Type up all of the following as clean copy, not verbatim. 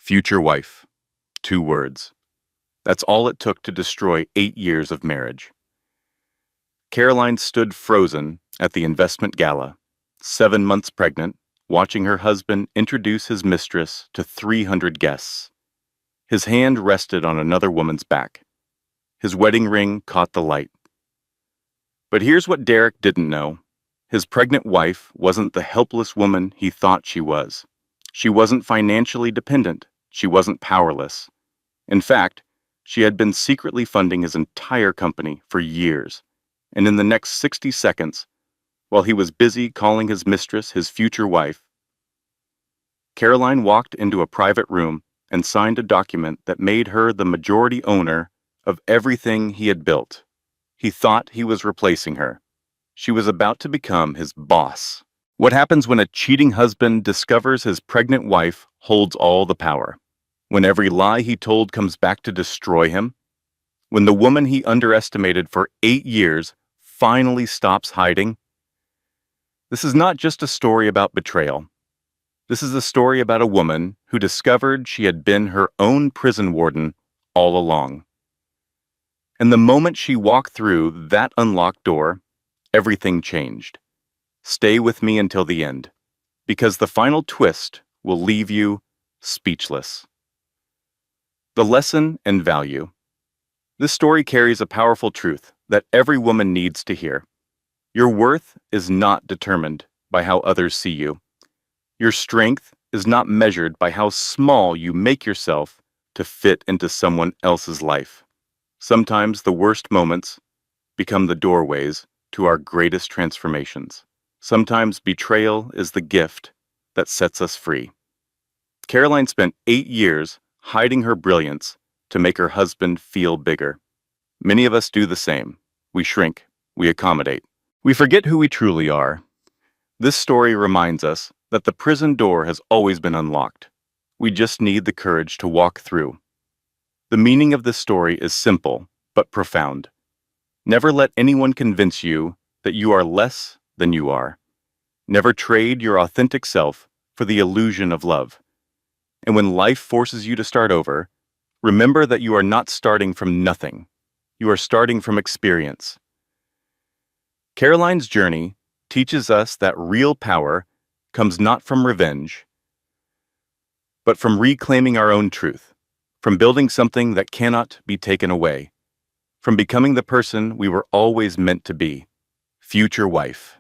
Future wife. 2 words. That's all it took to destroy 8 years of marriage. Caroline stood frozen at the investment gala, 7 months pregnant, watching her husband introduce his mistress to 300 guests. His hand rested on another woman's back. His wedding ring caught the light. But here's what Derek didn't know. His pregnant wife wasn't the helpless woman he thought she was. She wasn't financially dependent. She wasn't powerless. In fact, she had been secretly funding his entire company for years. And in the next 60 seconds, while he was busy calling his mistress his future wife, Caroline walked into a private room and signed a document that made her the majority owner of everything he had built. He thought he was replacing her. She was about to become his boss. What happens when a cheating husband discovers his pregnant wife holds all the power? When every lie he told comes back to destroy him? When the woman he underestimated for 8 years finally stops hiding? This is not just a story about betrayal. This is a story about a woman who discovered she had been her own prison warden all along. And the moment she walked through that unlocked door, everything changed. Stay with me until the end, because the final twist will leave you speechless. The lesson and value. This story carries a powerful truth that every woman needs to hear. Your worth is not determined by how others see you. Your strength is not measured by how small you make yourself to fit into someone else's life. Sometimes the worst moments become the doorways to our greatest transformations. Sometimes betrayal is the gift that sets us free. Caroline spent 8 years hiding her brilliance to make her husband feel bigger. Many of us do the same. We shrink, we accommodate. We forget who we truly are. This story reminds us that the prison door has always been unlocked. We just need the courage to walk through. The meaning of this story is simple, but profound. Never let anyone convince you that you are less than you are. Never trade your authentic self for the illusion of love. And when life forces you to start over, remember that you are not starting from nothing. You are starting from experience. Caroline's journey teaches us that real power comes not from revenge, but from reclaiming our own truth, from building something that cannot be taken away, from becoming the person we were always meant to be, future wife.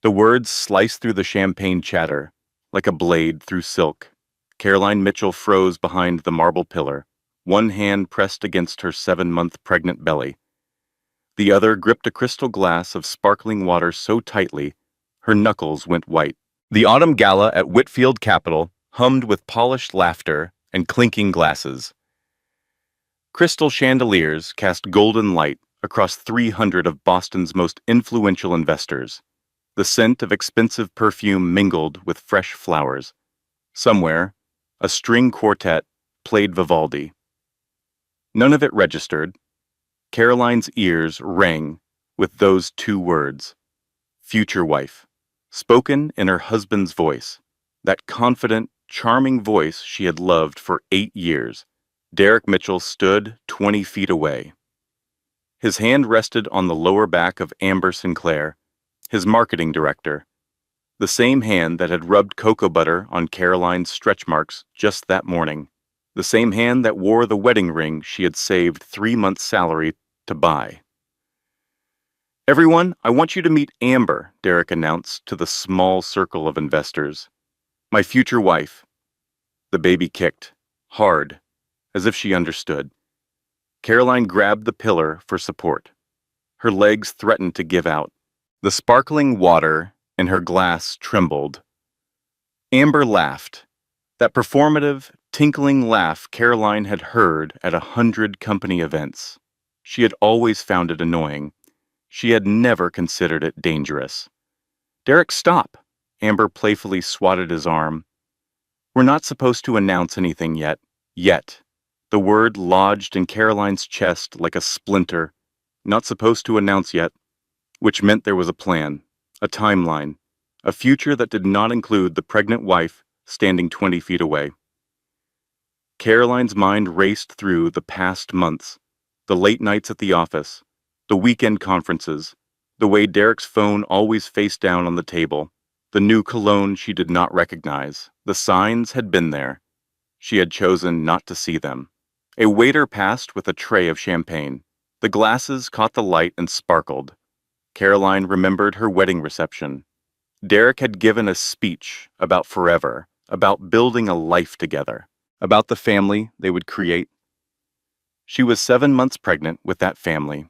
The words sliced through the champagne chatter like a blade through silk. Caroline Mitchell froze behind the marble pillar, one hand pressed against her 7-month pregnant belly. The other gripped a crystal glass of sparkling water so tightly, her knuckles went white. The autumn gala at Whitfield Capitol hummed with polished laughter and clinking glasses. Crystal chandeliers cast golden light across 300 of Boston's most influential investors. The scent of expensive perfume mingled with fresh flowers. Somewhere, a string quartet played Vivaldi. None of it registered. Caroline's ears rang with those 2 words, future wife, spoken in her husband's voice, that confident, charming voice she had loved for 8 years. Derek Mitchell stood 20 feet away. His hand rested on the lower back of Amber Sinclair, his marketing director, the same hand that had rubbed cocoa butter on Caroline's stretch marks just that morning, the same hand that wore the wedding ring she had saved 3 months' salary to buy. "Everyone, I want you to meet Amber," Derek announced to the small circle of investors. "My future wife." The baby kicked, hard, as if she understood. Caroline grabbed the pillar for support. Her legs threatened to give out. The sparkling water in her glass trembled. Amber laughed. That performative, tinkling laugh Caroline had heard at 100 company events. She had always found it annoying. She had never considered it dangerous. "Derek, stop!" Amber playfully swatted his arm. "We're not supposed to announce anything yet. Yet." The word lodged in Caroline's chest like a splinter. Not supposed to announce yet. Which meant there was a plan, a timeline, a future that did not include the pregnant wife standing 20 feet away. Caroline's mind raced through the past months, the late nights at the office, the weekend conferences, the way Derek's phone always faced down on the table, the new cologne she did not recognize. The signs had been there. She had chosen not to see them. A waiter passed with a tray of champagne. The glasses caught the light and sparkled. Caroline remembered her wedding reception. Derek had given a speech about forever, about building a life together, about the family they would create. She was 7 months pregnant with that family,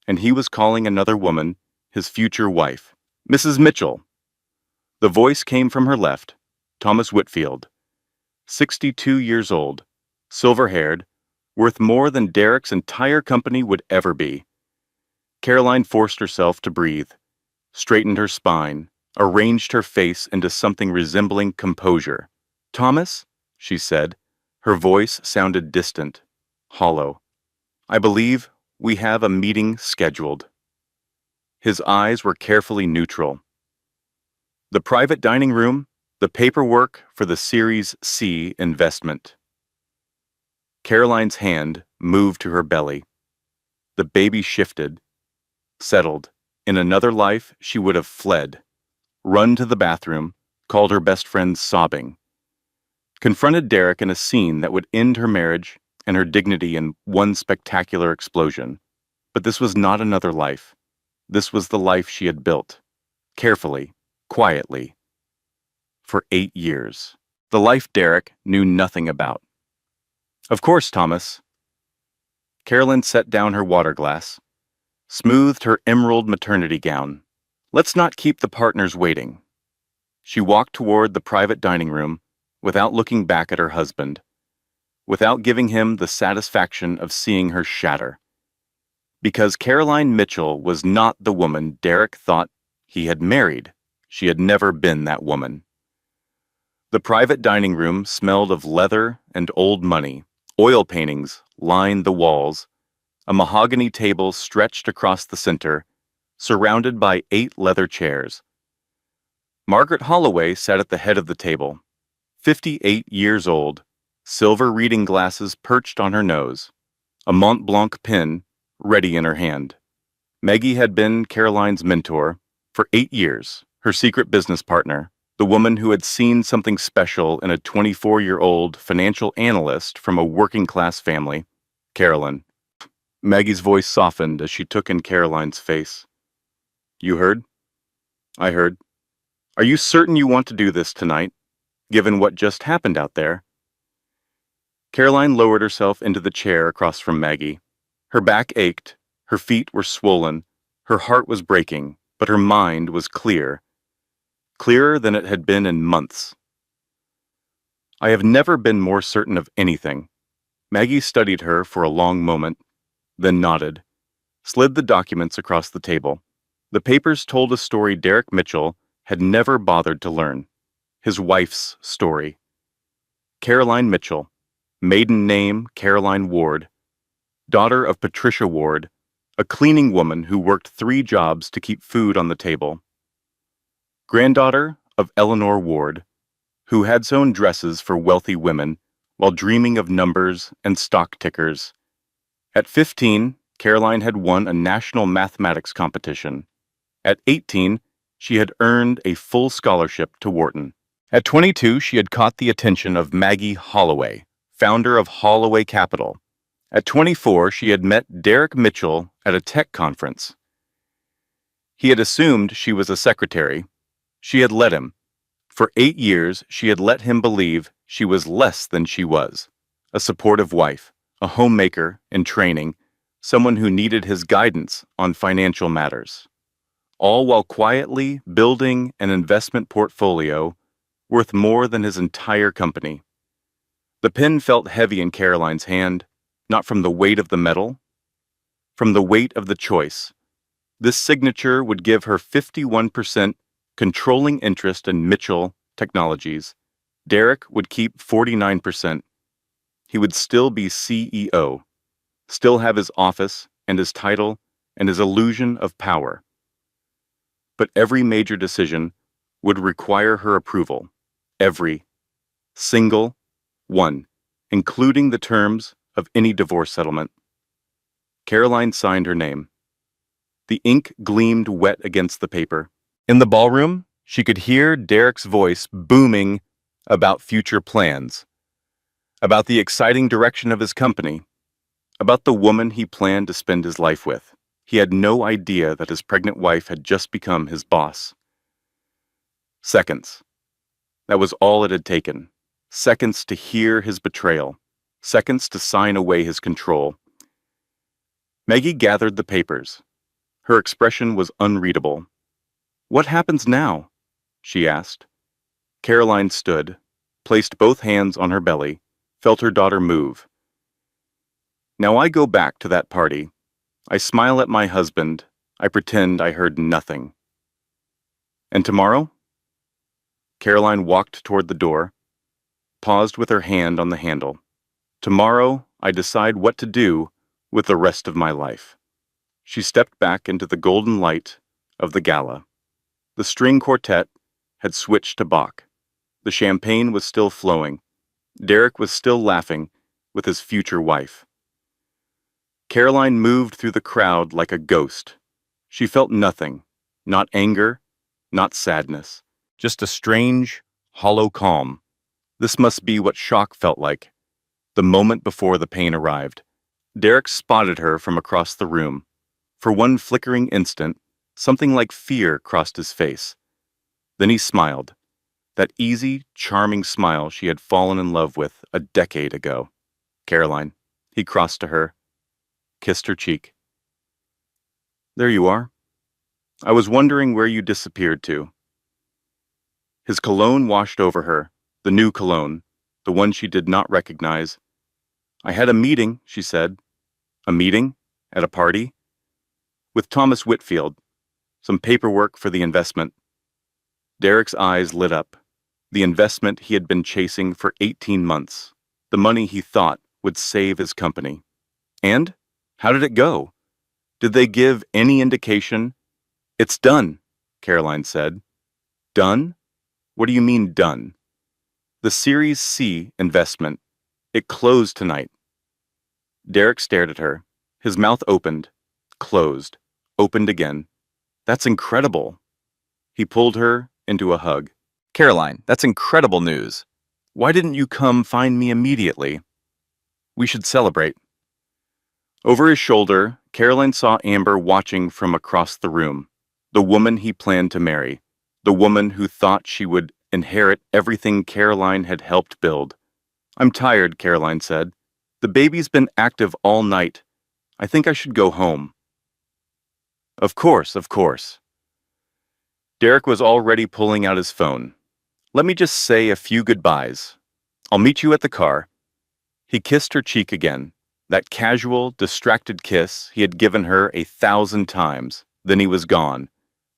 and he was calling another woman his future wife, Mrs. Mitchell. The voice came from her left, Thomas Whitfield, 62 years old, silver-haired, worth more than Derek's entire company would ever be. Caroline forced herself to breathe, straightened her spine, arranged her face into something resembling composure. "Thomas," she said. Her voice sounded distant, hollow. "I believe we have a meeting scheduled." His eyes were carefully neutral. The private dining room, the paperwork for the Series C investment. Caroline's hand moved to her belly. The baby shifted, settled. In another life, she would have fled, run to the bathroom, called her best friend sobbing, confronted Derek in a scene that would end her marriage and her dignity in one spectacular explosion. But this was not another life. This was the life she had built, carefully, quietly, for 8 years. The life Derek knew nothing about. "Of course, Thomas." Carolyn set down her water glass, smoothed her emerald maternity gown. "Let's not keep the partners waiting." She walked toward the private dining room without looking back at her husband, without giving him the satisfaction of seeing her shatter. Because Caroline Mitchell was not the woman Derek thought he had married. She had never been that woman. The private dining room smelled of leather and old money. Oil paintings lined the walls. A mahogany table stretched across the center, surrounded by 8 leather chairs. Margaret Holloway sat at the head of the table, 58 years old, silver reading glasses perched on her nose, a Mont Blanc pen ready in her hand. Maggie had been Caroline's mentor for 8 years, her secret business partner, the woman who had seen something special in a 24-year-old financial analyst from a working-class family, Carolyn. Maggie's voice softened as she took in Caroline's face. "You heard?" "I heard." "Are you certain you want to do this tonight, given what just happened out there?" Caroline lowered herself into the chair across from Maggie. Her back ached, her feet were swollen, her heart was breaking, but her mind was clear. Clearer than it had been in months. "I have never been more certain of anything." Maggie studied her for a long moment, then nodded, slid the documents across the table. The papers told a story Derek Mitchell had never bothered to learn. His wife's story. Caroline Mitchell, maiden name Caroline Ward, daughter of Patricia Ward, a cleaning woman who worked 3 jobs to keep food on the table. Granddaughter of Eleanor Ward, who had sewn dresses for wealthy women while dreaming of numbers and stock tickers. At 15, Caroline had won a national mathematics competition. At 18, she had earned a full scholarship to Wharton. At 22, she had caught the attention of Maggie Holloway, founder of Holloway Capital. At 24, she had met Derek Mitchell at a tech conference. He had assumed she was a secretary. She had let him. For 8 years, she had let him believe she was less than she was. A supportive wife, a homemaker in training, someone who needed his guidance on financial matters. All while quietly building an investment portfolio worth more than his entire company. The pen felt heavy in Caroline's hand, not from the weight of the metal, from the weight of the choice. This signature would give her 51% controlling interest in Mitchell Technologies. Derek would keep 49%. He would still be CEO, still have his office and his title and his illusion of power. But every major decision would require her approval. Every single one. including the terms of any divorce settlement. Caroline signed her name. The ink gleamed wet against the paper. In the ballroom, she could hear Derek's voice booming about future plans, about the exciting direction of his company, about the woman he planned to spend his life with. He had no idea that his pregnant wife had just become his boss. Seconds. That was all it had taken. Seconds to hear his betrayal. Seconds to sign away his control. Maggie gathered the papers. Her expression was unreadable. "What happens now?" she asked. Caroline stood, placed both hands on her belly, felt her daughter move. "Now I go back to that party. I smile at my husband. I pretend I heard nothing. And tomorrow?" Caroline walked toward the door, paused with her hand on the handle. "Tomorrow, I decide what to do with the rest of my life." She stepped back into the golden light of the gala. The string quartet had switched to Bach. The champagne was still flowing. Derek was still laughing with his future wife. Caroline moved through the crowd like a ghost. She felt nothing, not anger, not sadness, just a strange, hollow calm. This must be what shock felt like, the moment before the pain arrived. Derek spotted her from across the room. For one flickering instant, something like fear crossed his face. Then he smiled, that easy, charming smile she had fallen in love with a decade ago. "Caroline," he crossed to her, kissed her cheek. "There you are. I was wondering where you disappeared to." His cologne washed over her, the new cologne, the one she did not recognize. "I had a meeting," she said. "A meeting? At a party?" "With Thomas Whitfield. Some paperwork for the investment." Derek's eyes lit up. The investment he had been chasing for 18 months. The money he thought would save his company. And? How did it go? Did they give any indication? "It's done," Caroline said. "Done? What do you mean done?" "The Series C investment. It closed tonight." Derek stared at her. His mouth opened, closed, opened again. "That's incredible." He pulled her into a hug. "Caroline, that's incredible news. Why didn't you come find me immediately? We should celebrate." Over his shoulder, Caroline saw Amber watching from across the room. The woman he planned to marry. The woman who thought she would inherit everything Caroline had helped build. "I'm tired," Caroline said. "The baby's been active all night. I think I should go home." Of course, of course." Derek was already pulling out his phone. "Let me just say a few goodbyes. I'll meet you at the car." He kissed her cheek again, that casual, distracted kiss he had given her 1,000 times. Then he was gone,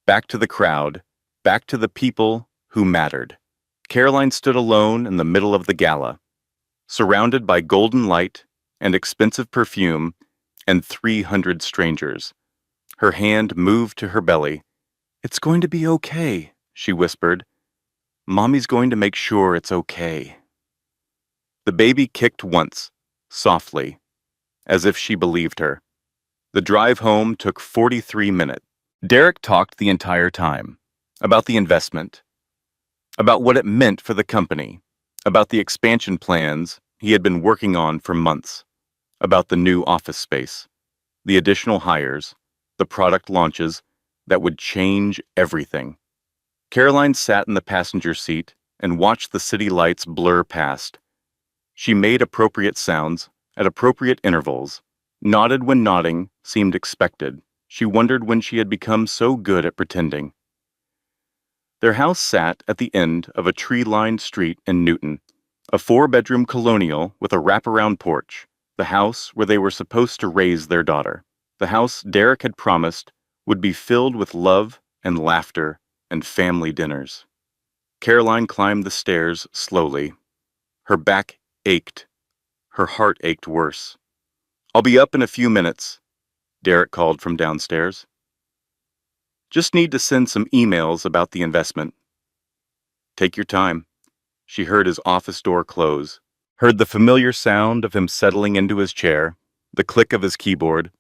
back to the crowd, back to the people who mattered. Caroline stood alone in the middle of the gala, surrounded by golden light and expensive perfume and 300 strangers. Her hand moved to her belly. "It's going to be okay," she whispered. "Mommy's going to make sure it's okay." The baby kicked once, softly, as if she believed her. The drive home took 43 minutes. Derek talked the entire time, about the investment, about what it meant for the company, about the expansion plans he had been working on for months, about the new office space, the additional hires, the product launches that would change everything. Caroline sat in the passenger seat and watched the city lights blur past. She made appropriate sounds at appropriate intervals, nodded when nodding seemed expected. She wondered when she had become so good at pretending. Their house sat at the end of a tree-lined street in Newton, a 4-bedroom colonial with a wraparound porch, the house where they were supposed to raise their daughter, the house Derek had promised would be filled with love and laughter and family dinners. Caroline climbed the stairs slowly. Her back ached. Her heart ached worse. "I'll be up in a few minutes," Derek called from downstairs. "Just need to send some emails about the investment." "Take your time." She heard his office door close. Heard the familiar sound of him settling into his chair, the click of his keyboard.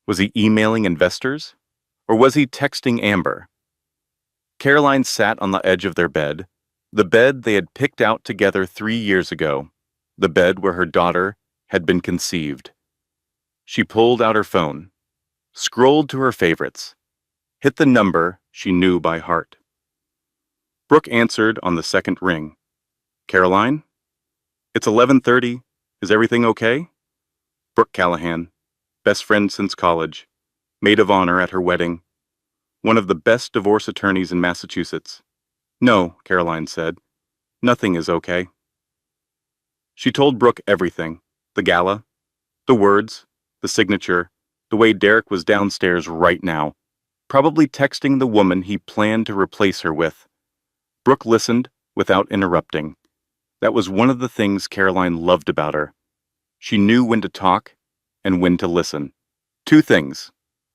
Was he emailing investors? Or was he texting Amber? Caroline sat on the edge of their bed, the bed they had picked out together 3 years ago, the bed where her daughter had been conceived. She pulled out her phone, scrolled to her favorites, hit the number she knew by heart. Brooke answered on the second ring. Caroline? It's 11:30. Is everything okay? Brooke Callahan, best friend since college, maid of honor at her wedding, one of the best divorce attorneys in Massachusetts. No, Caroline said. Nothing is okay. She told Brooke everything. The gala, the words, the signature, the way Derek was downstairs right now, probably texting the woman he planned to replace her with. Brooke listened without interrupting. That was one of the things Caroline loved about her. She knew when to talk and when to listen. 2 things,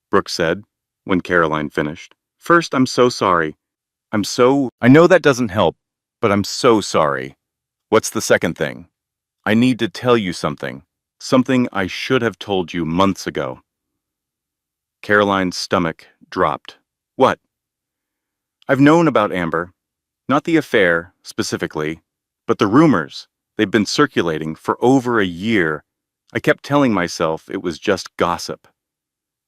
Brooke said when Caroline finished. First, I'm so sorry. I know that doesn't help, but I'm so sorry. What's the second thing? I need to tell you something. Something I should have told you months ago. Caroline's stomach dropped. What? I've known about Amber. Not the affair, specifically, but the rumors. They've been circulating for over a year. I kept telling myself it was just gossip.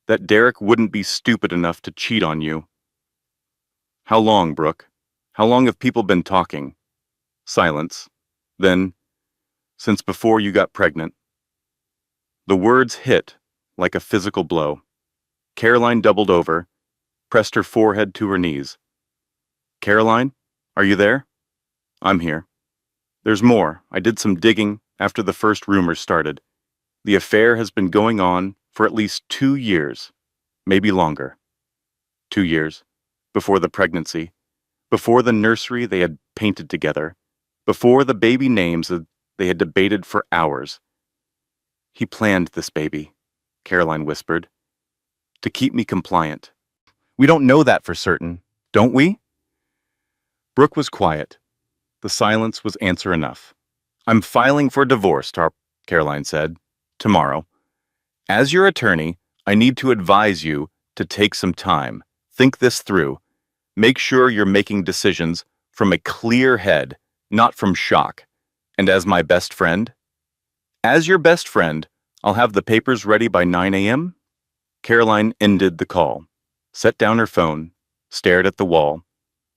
That Derek wouldn't be stupid enough to cheat on you. How long, Brooke? How long have people been talking? Silence. Then, since before you got pregnant. The words hit like a physical blow. Caroline doubled over, pressed her forehead to her knees. Caroline, are you there? I'm here. There's more. I did some digging after the first rumors started. The affair has been going on for at least 2 years, maybe longer. 2 years. Before the pregnancy, before the nursery they had painted together, before the baby names that they had debated for hours. He planned this baby, Caroline whispered, to keep me compliant. We don't know that for certain, don't we? Brooke was quiet. The silence was answer enough. I'm filing for divorce, Caroline said. Tomorrow. As your attorney, I need to advise you to take some time. Think this through. Make sure you're making decisions from a clear head, not from shock. And as my best friend? As your best friend, I'll have the papers ready by 9 a.m.? Caroline ended the call, set down her phone, stared at the wall.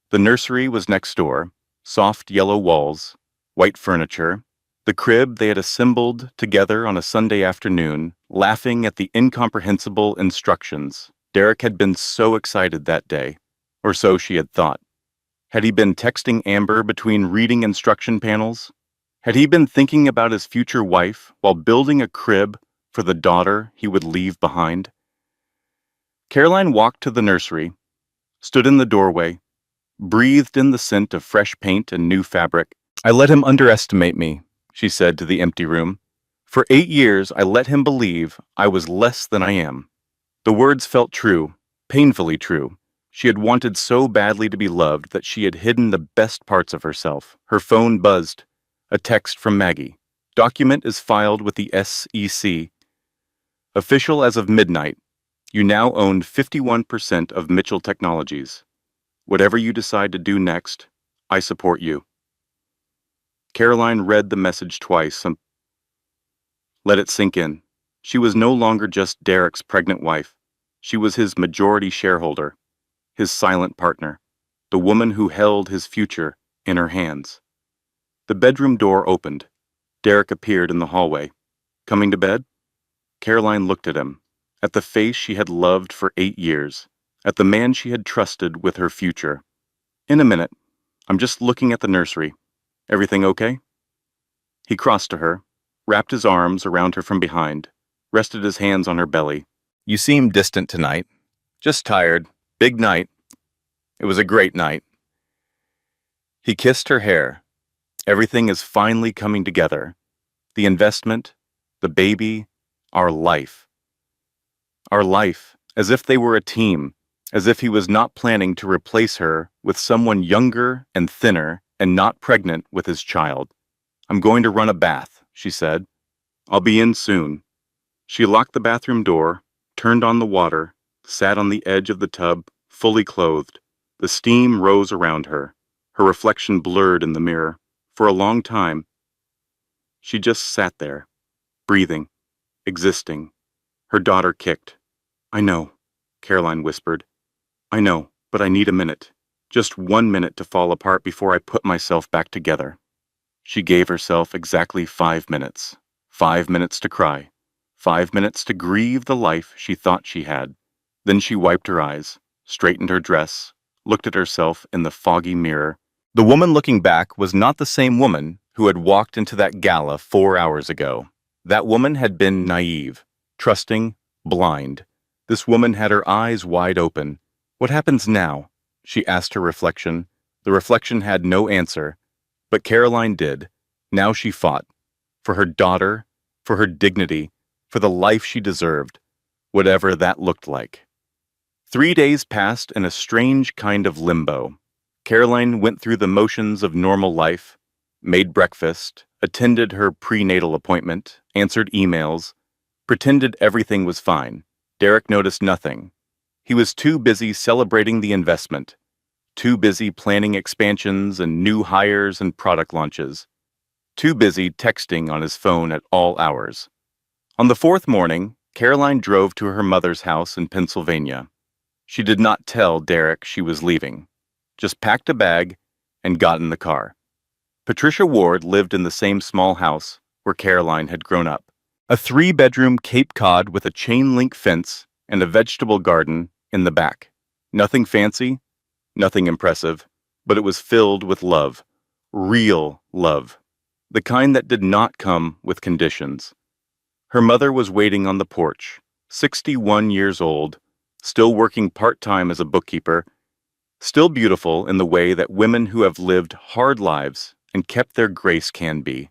The nursery was next door, soft yellow walls, white furniture, the crib they had assembled together on a Sunday afternoon, laughing at the incomprehensible instructions. Derek had been so excited that day, or so she had thought. Had he been texting Amber between reading instruction panels? Had he been thinking about his future wife while building a crib for the daughter he would leave behind? Caroline walked to the nursery, stood in the doorway, breathed in the scent of fresh paint and new fabric. I let him underestimate me, she said to the empty room. For 8 years, I let him believe I was less than I am. The words felt true, painfully true. She had wanted so badly to be loved that she had hidden the best parts of herself. Her phone buzzed. A text from Maggie. Document is filed with the SEC. Official as of midnight. You now own 51% of Mitchell Technologies. Whatever you decide to do next, I support you. Caroline read the message twice and let it sink in. She was no longer just Derek's pregnant wife. She was his majority shareholder, his silent partner, the woman who held his future in her hands. The bedroom door opened. Derek appeared in the hallway. Coming to bed? Caroline looked at him, at the face she had loved for 8 years, at the man she had trusted with her future. In a minute. I'm just looking at the nursery. Everything okay? He crossed to her, wrapped his arms around her from behind, rested his hands on her belly. You seem distant tonight. Just tired. Big night. It was a great night. He kissed her hair. Everything is finally coming together. The investment, the baby, our life. Our life, as if they were a team, as if he was not planning to replace her with someone younger and thinner and not pregnant with his child. I'm going to run a bath. she said. "I'll be in soon." She locked the bathroom door, turned on the water, sat on the edge of the tub, fully clothed. The steam rose around her. Her reflection blurred in the mirror. For a long time, she just sat there, breathing, existing. Her daughter kicked. "I know," Caroline whispered. "I know, but I need a minute. Just 1 minute to fall apart before I put myself back together." She gave herself exactly 5 minutes. 5 minutes to cry. 5 minutes to grieve the life she thought she had. Then she wiped her eyes, straightened her dress, looked at herself in the foggy mirror. The woman looking back was not the same woman who had walked into that gala 4 hours ago. That woman had been naive, trusting, blind. This woman had her eyes wide open. "What happens now?" she asked her reflection. The reflection had no answer, but Caroline did. Now she fought. For her daughter, for her dignity, for the life she deserved, whatever that looked like. 3 days passed in a strange kind of limbo. Caroline went through the motions of normal life, made breakfast, attended her prenatal appointment, answered emails, pretended everything was fine. Derek noticed nothing. He was too busy celebrating the investment, too busy planning expansions and new hires and product launches, too busy texting on his phone at all hours. On the fourth morning, Caroline drove to her mother's house in Pennsylvania. She did not tell Derek she was leaving, just packed a bag and got in the car. Patricia Ward lived in the same small house where Caroline had grown up. A 3-bedroom Cape Cod with a chain-link fence and a vegetable garden in the back. Nothing fancy, nothing impressive, but it was filled with love. Real love. The kind that did not come with conditions. Her mother was waiting on the porch, 61 years old, still working part-time as a bookkeeper, still beautiful in the way that women who have lived hard lives and kept their grace can be.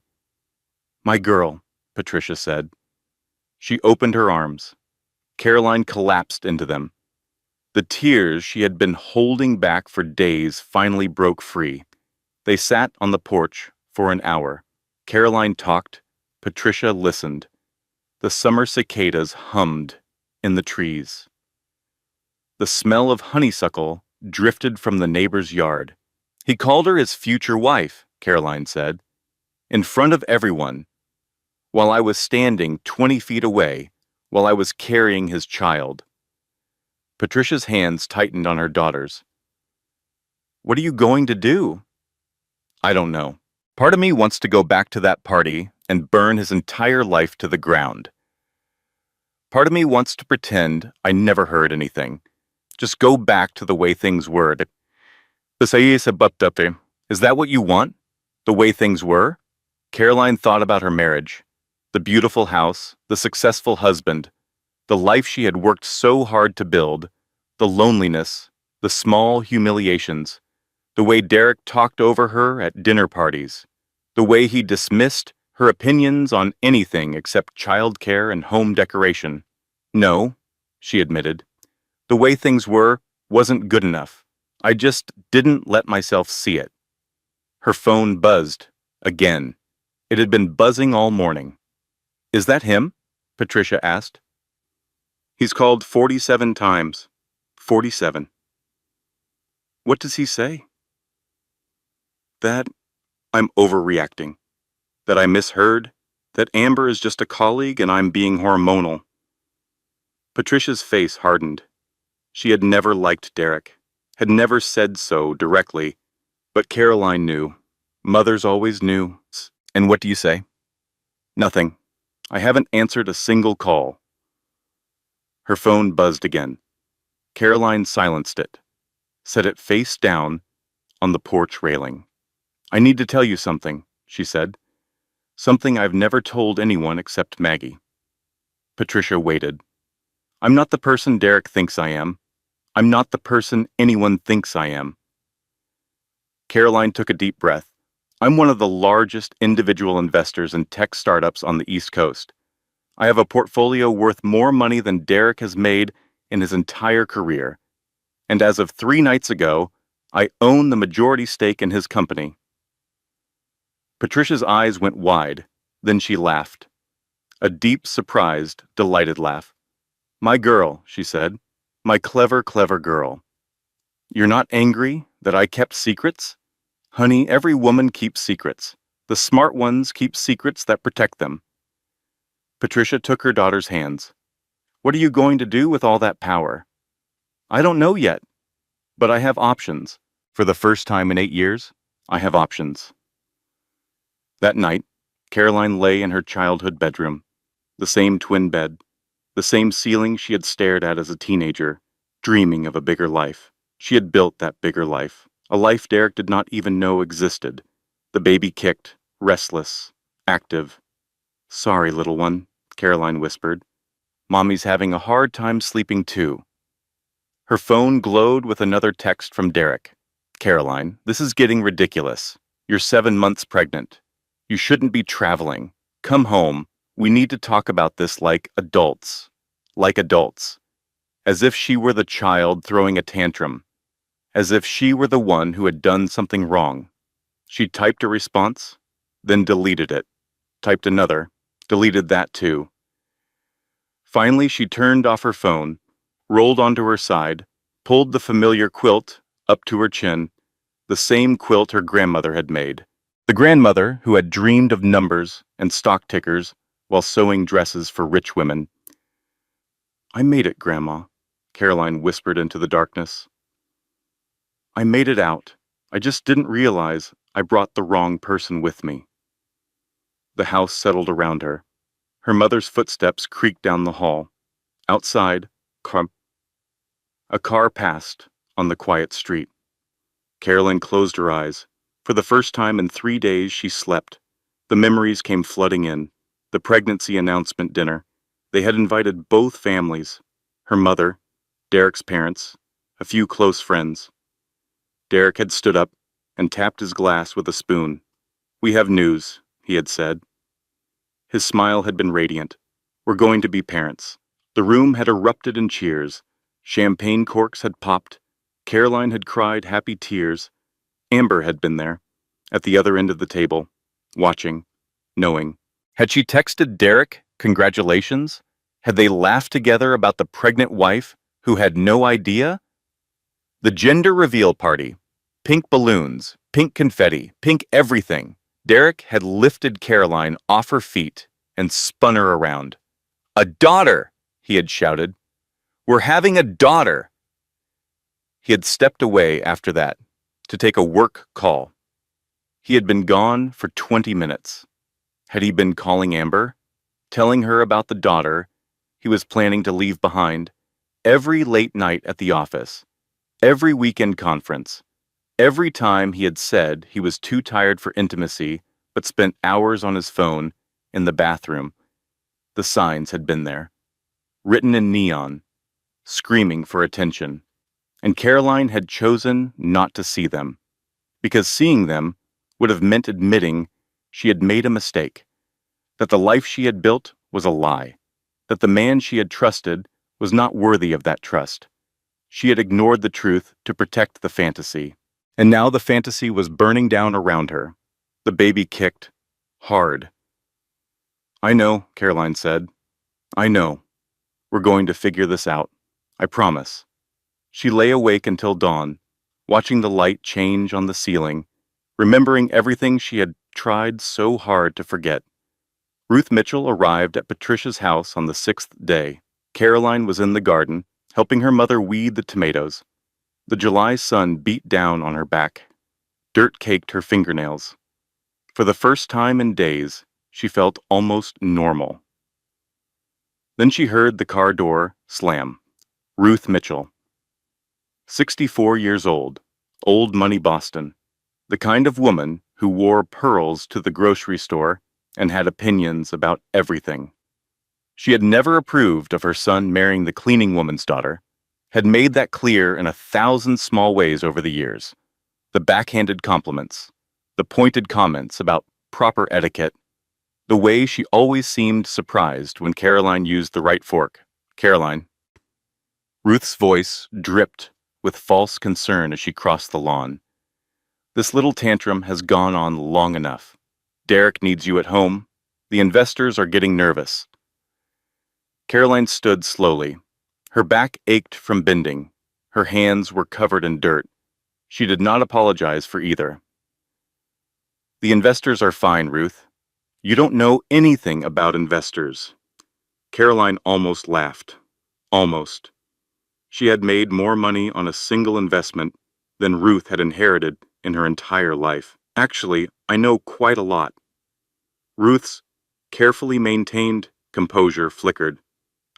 "My girl," Patricia said. She opened her arms. Caroline collapsed into them. The tears she had been holding back for days finally broke free. They sat on the porch for an hour. Caroline talked. Patricia listened. The summer cicadas hummed in the trees. The smell of honeysuckle drifted from the neighbor's yard. "He called her his future wife," Caroline said, "in front of everyone, while I was standing 20 feet away, while I was carrying his child." Patricia's hands tightened on her daughter's. "What are you going to do?" "I don't know. Part of me wants to go back to that party and burn his entire life to the ground. Part of me wants to pretend I never heard anything. Just go back to the way things were. Is that what you want? The way things were?" Caroline thought about her marriage, the beautiful house, the successful husband, the life she had worked so hard to build, the loneliness, the small humiliations, the way Derek talked over her at dinner parties, the way he dismissed her opinions on anything except childcare and home decoration. "No," she admitted. "The way things were wasn't good enough. I just didn't let myself see it." Her phone buzzed again. It had been buzzing all morning. "Is that him?" Patricia asked. "He's called 47 times. 47. "What does he say?" "That I'm overreacting. That I misheard. That Amber is just a colleague and I'm being hormonal." Patricia's face hardened. She had never liked Derek, had never said so directly, but Caroline knew. Mothers always knew. "And what do you say?" "Nothing. I haven't answered a single call." Her phone buzzed again. Caroline silenced it, set it face down on the porch railing. "I need to tell you something," she said. "Something I've never told anyone except Maggie." Patricia waited. "I'm not the person Derek thinks I am. I'm not the person anyone thinks I am." Caroline took a deep breath. "I'm one of the largest individual investors in tech startups on the East Coast. I have a portfolio worth more money than Derek has made in his entire career. And as of 3 nights ago, I own the majority stake in his company." Patricia's eyes went wide. Then she laughed. A deep, surprised, delighted laugh. "My girl," she said. "My clever, clever girl. You're not angry that I kept secrets? Honey, every woman keeps secrets. The smart ones keep secrets that protect them." Patricia took her daughter's hands. "What are you going to do with all that power?" "I don't know yet, but I have options. For the first time in 8 years, I have options." That night, Caroline lay in her childhood bedroom, the same twin bed, the same ceiling she had stared at as a teenager, dreaming of a bigger life. She had built that bigger life, a life Derek did not even know existed. The baby kicked, restless, active. "Sorry, little one," Caroline whispered. "Mommy's having a hard time sleeping too." Her phone glowed with another text from Derek. "Caroline, this is getting ridiculous. You're 7 months pregnant. You shouldn't be traveling. Come home. We need to talk about this like adults." Like adults. As if she were the child throwing a tantrum. As if she were the one who had done something wrong. She typed a response, then deleted it. Typed another, deleted that too. Finally, she turned off her phone, rolled onto her side, pulled the familiar quilt up to her chin, the same quilt her grandmother had made. The grandmother who had dreamed of numbers and stock tickers while sewing dresses for rich women. "I made it, Grandma," Caroline whispered into the darkness. "I made it out. I just didn't realize I brought the wrong person with me." The house settled around her. Her mother's footsteps creaked down the hall. Outside, a car passed on the quiet street. Caroline closed her eyes. For the first time in 3 days, she slept. The memories came flooding in. The pregnancy announcement dinner. They had invited both families. Her mother, Derek's parents, a few close friends. Derek had stood up and tapped his glass with a spoon. "We have news," he had said. His smile had been radiant. "We're going to be parents." The room had erupted in cheers. Champagne corks had popped. Caroline had cried happy tears. Amber had been there, at the other end of the table, watching, knowing. Had she texted Derek congratulations? Had they laughed together about the pregnant wife who had no idea? The gender reveal party. Pink balloons, pink confetti, pink everything. Derek had lifted Caroline off her feet and spun her around. "A daughter!" he had shouted. "We're having a daughter!" He had stepped away after that to take a work call. He had been gone for 20 minutes. Had he been calling Amber, telling her about the daughter he was planning to leave behind? Every late night at the office, every weekend conference, every time he had said he was too tired for intimacy but spent hours on his phone in the bathroom, the signs had been there, written in neon, screaming for attention. And Caroline had chosen not to see them, because seeing them would have meant admitting she had made a mistake, that the life she had built was a lie, that the man she had trusted was not worthy of that trust. She had ignored the truth to protect the fantasy, and now the fantasy was burning down around her. The baby kicked, hard. "I know," Caroline said. "I know. We're going to figure this out. I promise." She lay awake until dawn, watching the light change on the ceiling, remembering everything she had tried so hard to forget. Ruth Mitchell arrived at Patricia's house on the 6th day. Caroline was in the garden, helping her mother weed the tomatoes. The July sun beat down on her back. Dirt caked her fingernails. For the first time in days, she felt almost normal. Then she heard the car door slam. Ruth Mitchell. 64 years old, old money Boston. The kind of woman who wore pearls to the grocery store and had opinions about everything. She had never approved of her son marrying the cleaning woman's daughter, had made that clear in 1,000 small ways over the years. The backhanded compliments, the pointed comments about proper etiquette, the way she always seemed surprised when Caroline used the right fork. "Caroline." Ruth's voice dripped with false concern as she crossed the lawn. "This little tantrum has gone on long enough. Derek needs you at home. The investors are getting nervous. Caroline stood slowly. Her back ached from bending. Her hands were covered in dirt. She did not apologize for either. The investors are fine, Ruth. You don't know anything about investors. Caroline almost laughed. Almost. She had made more money on a single investment than Ruth had inherited in her entire life. Actually, I know quite a lot. Ruth's carefully maintained composure flickered.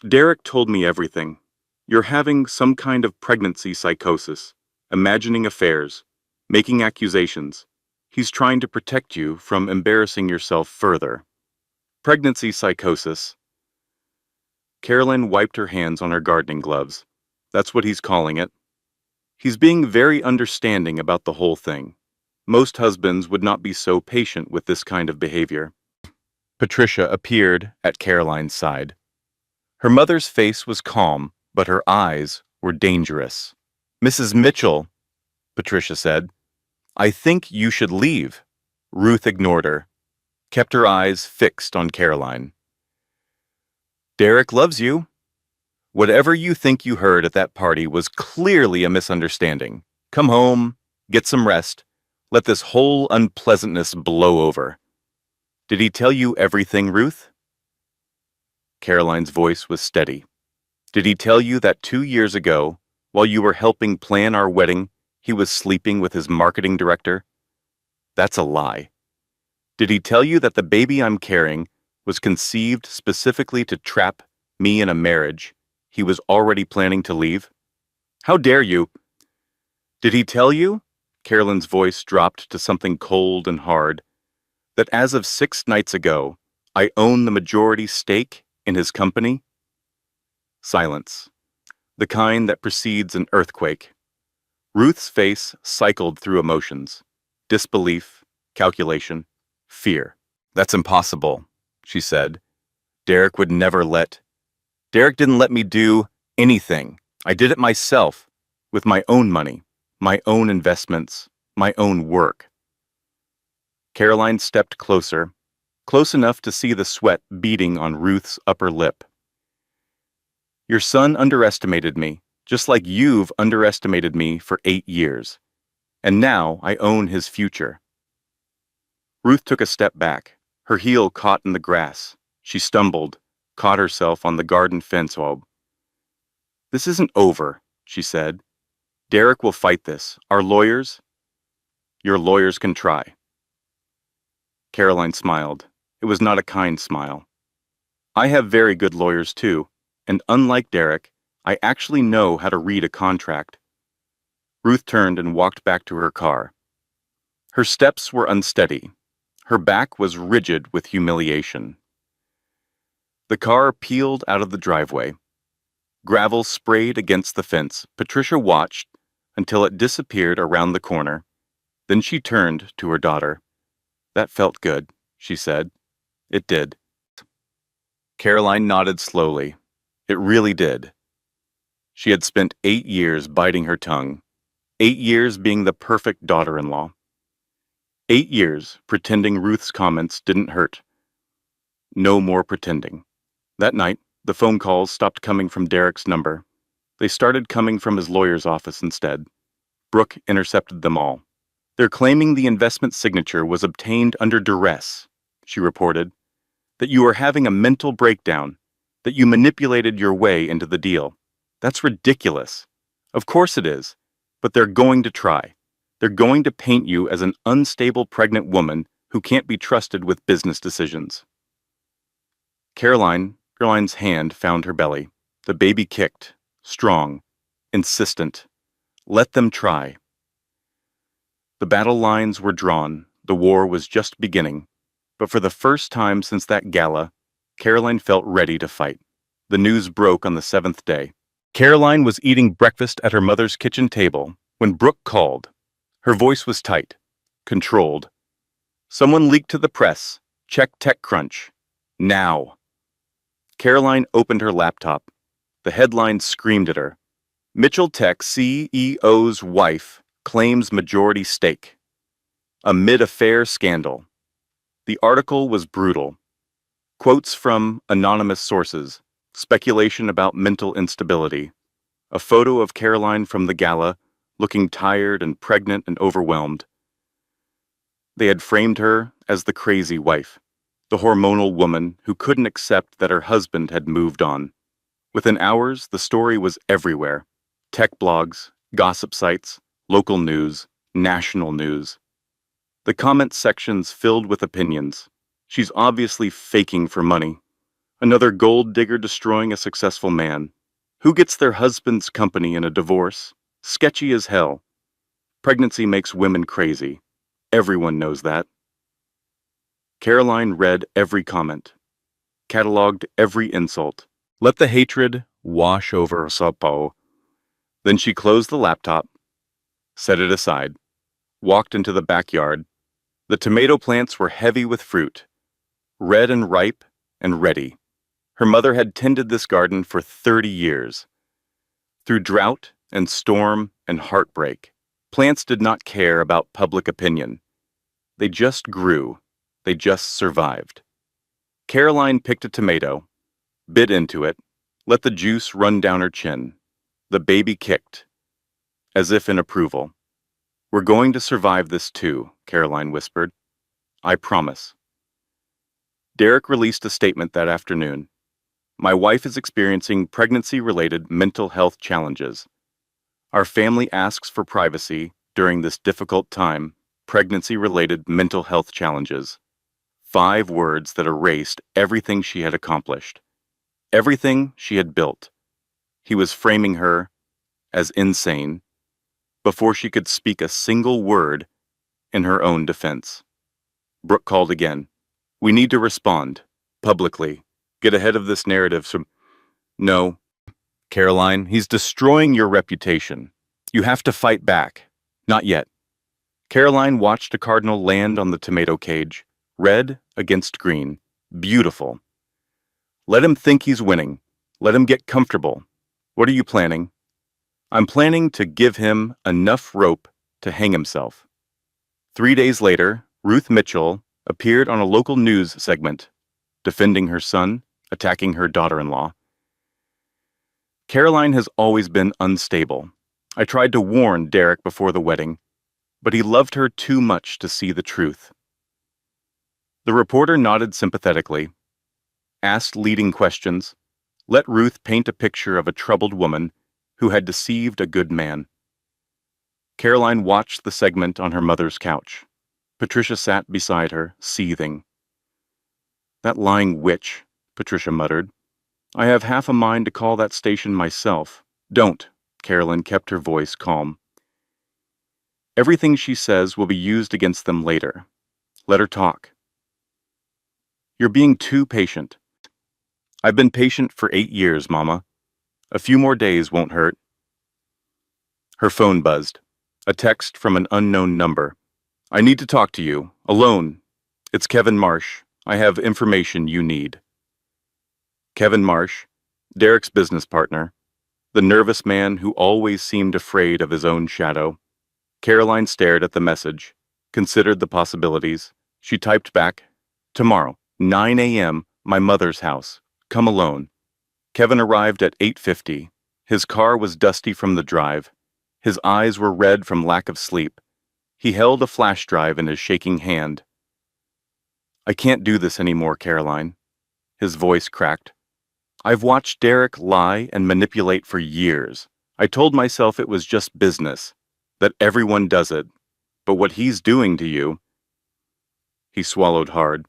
Derek told me everything. You're having some kind of pregnancy psychosis, imagining affairs, making accusations. He's trying to protect you from embarrassing yourself further. Pregnancy psychosis. Caroline wiped her hands on her gardening gloves. That's what he's calling it. He's being very understanding about the whole thing. Most husbands would not be so patient with this kind of behavior. Patricia appeared at Caroline's side. Her mother's face was calm, but her eyes were dangerous. Mrs. Mitchell, Patricia said, I think you should leave. Ruth ignored her, kept her eyes fixed on Caroline. Derek loves you. Whatever you think you heard at that party was clearly a misunderstanding. Come home, get some rest, let this whole unpleasantness blow over. Did he tell you everything, Ruth? Caroline's voice was steady. Did he tell you that 2 years ago, while you were helping plan our wedding, he was sleeping with his marketing director? That's a lie. Did he tell you that the baby I'm carrying was conceived specifically to trap me in a marriage he was already planning to leave? How dare you? Did he tell you, Caroline's voice dropped to something cold and hard, that as of 6 nights ago, I own the majority stake in his company? Silence. The kind that precedes an earthquake. Ruth's face cycled through emotions. Disbelief, calculation, fear. That's impossible, she said. Derek didn't let me do anything. I did it myself, with my own money, my own investments, my own work. Caroline stepped closer, close enough to see the sweat beading on Ruth's upper lip. Your son underestimated me, just like you've underestimated me for 8 years. And now I own his future. Ruth took a step back. Her heel caught in the grass. She stumbled, caught herself on the garden fence wall. This isn't over, she said. Derek will fight this. Our lawyers? Your lawyers can try. Caroline smiled. It was not a kind smile. I have very good lawyers too, and unlike Derek, I actually know how to read a contract. Ruth turned and walked back to her car. Her steps were unsteady. Her back was rigid with humiliation. The car peeled out of the driveway. Gravel sprayed against the fence. Patricia watched until it disappeared around the corner. Then she turned to her daughter. That felt good, she said. It did. Caroline nodded slowly. It really did. She had spent 8 years biting her tongue, 8 years being the perfect daughter-in-law. 8 years pretending Ruth's comments didn't hurt. No more pretending. That night, the phone calls stopped coming from Derek's number. They started coming from his lawyer's office instead. Brooke intercepted them all. They're claiming the investment signature was obtained under duress, she reported. That you are having a mental breakdown, that you manipulated your way into the deal. That's ridiculous. Of course it is, but they're going to try. They're going to paint you as an unstable pregnant woman who can't be trusted with business decisions. Caroline's hand found her belly. The baby kicked, strong, insistent. Let them try. The battle lines were drawn. The war was just beginning. But for the first time since that gala, Caroline felt ready to fight. The news broke on the 7th day. Caroline was eating breakfast at her mother's kitchen table when Brooke called. Her voice was tight, controlled. Someone leaked to the press. Check TechCrunch. Now. Caroline opened her laptop. The headline screamed at her. Mitchell Tech CEO's wife claims majority stake. A mid-affair scandal. The article was brutal. Quotes from anonymous sources, speculation about mental instability, a photo of Caroline from the gala, looking tired and pregnant and overwhelmed. They had framed her as the crazy wife, the hormonal woman who couldn't accept that her husband had moved on. Within hours, the story was everywhere. Tech blogs, gossip sites, local news, national news. The comment sections filled with opinions. She's obviously faking for money. Another gold digger destroying a successful man. Who gets their husband's company in a divorce? Sketchy as hell. Pregnancy makes women crazy. Everyone knows that. Caroline read every comment, cataloged every insult. Let the hatred wash over Sapo. Then she closed the laptop, set it aside, walked into the backyard. The tomato plants were heavy with fruit, red and ripe and ready. Her mother had tended this garden for 30 years. Through drought and storm and heartbreak, plants did not care about public opinion. They just grew. They just survived. Caroline picked a tomato, bit into it, let the juice run down her chin. The baby kicked, as if in approval. We're going to survive this too, Caroline whispered. I promise. Derek released a statement that afternoon. My wife is experiencing pregnancy-related mental health challenges. Our family asks for privacy during this difficult time. Pregnancy-related mental health challenges. 5 words that erased everything she had accomplished. Everything she had built. He was framing her as insane before she could speak a single word in her own defense. Brooke called again. We need to respond, publicly. Get ahead of this narrative. No, Caroline, he's destroying your reputation. You have to fight back. Not yet. Caroline watched a cardinal land on the tomato cage, red against green. Beautiful. Let him think he's winning. Let him get comfortable. What are you planning? I'm planning to give him enough rope to hang himself. 3 days later, Ruth Mitchell appeared on a local news segment, defending her son, attacking her daughter-in-law. Caroline has always been unstable. I tried to warn Derek before the wedding, but he loved her too much to see the truth. The reporter nodded sympathetically, asked leading questions, let Ruth paint a picture of a troubled woman who had deceived a good man. Caroline watched the segment on her mother's couch. Patricia sat beside her, seething. That lying witch, Patricia muttered. I have half a mind to call that station myself. Don't, Caroline kept her voice calm. Everything she says will be used against them later. Let her talk. You're being too patient. I've been patient for 8 years, Mama. A few more days won't hurt. Her phone buzzed. A text from an unknown number. I need to talk to you, alone. It's Kevin Marsh. I have information you need. Kevin Marsh, Derek's business partner, the nervous man who always seemed afraid of his own shadow. Caroline stared at the message, considered the possibilities. She typed back, Tomorrow, 9 a.m., my mother's house. Come alone. Kevin arrived at 8:50. His car was dusty from the drive. His eyes were red from lack of sleep. He held a flash drive in his shaking hand. I can't do this anymore, Caroline. His voice cracked. I've watched Derek lie and manipulate for years. I told myself it was just business, that everyone does it. But what he's doing to you... He swallowed hard.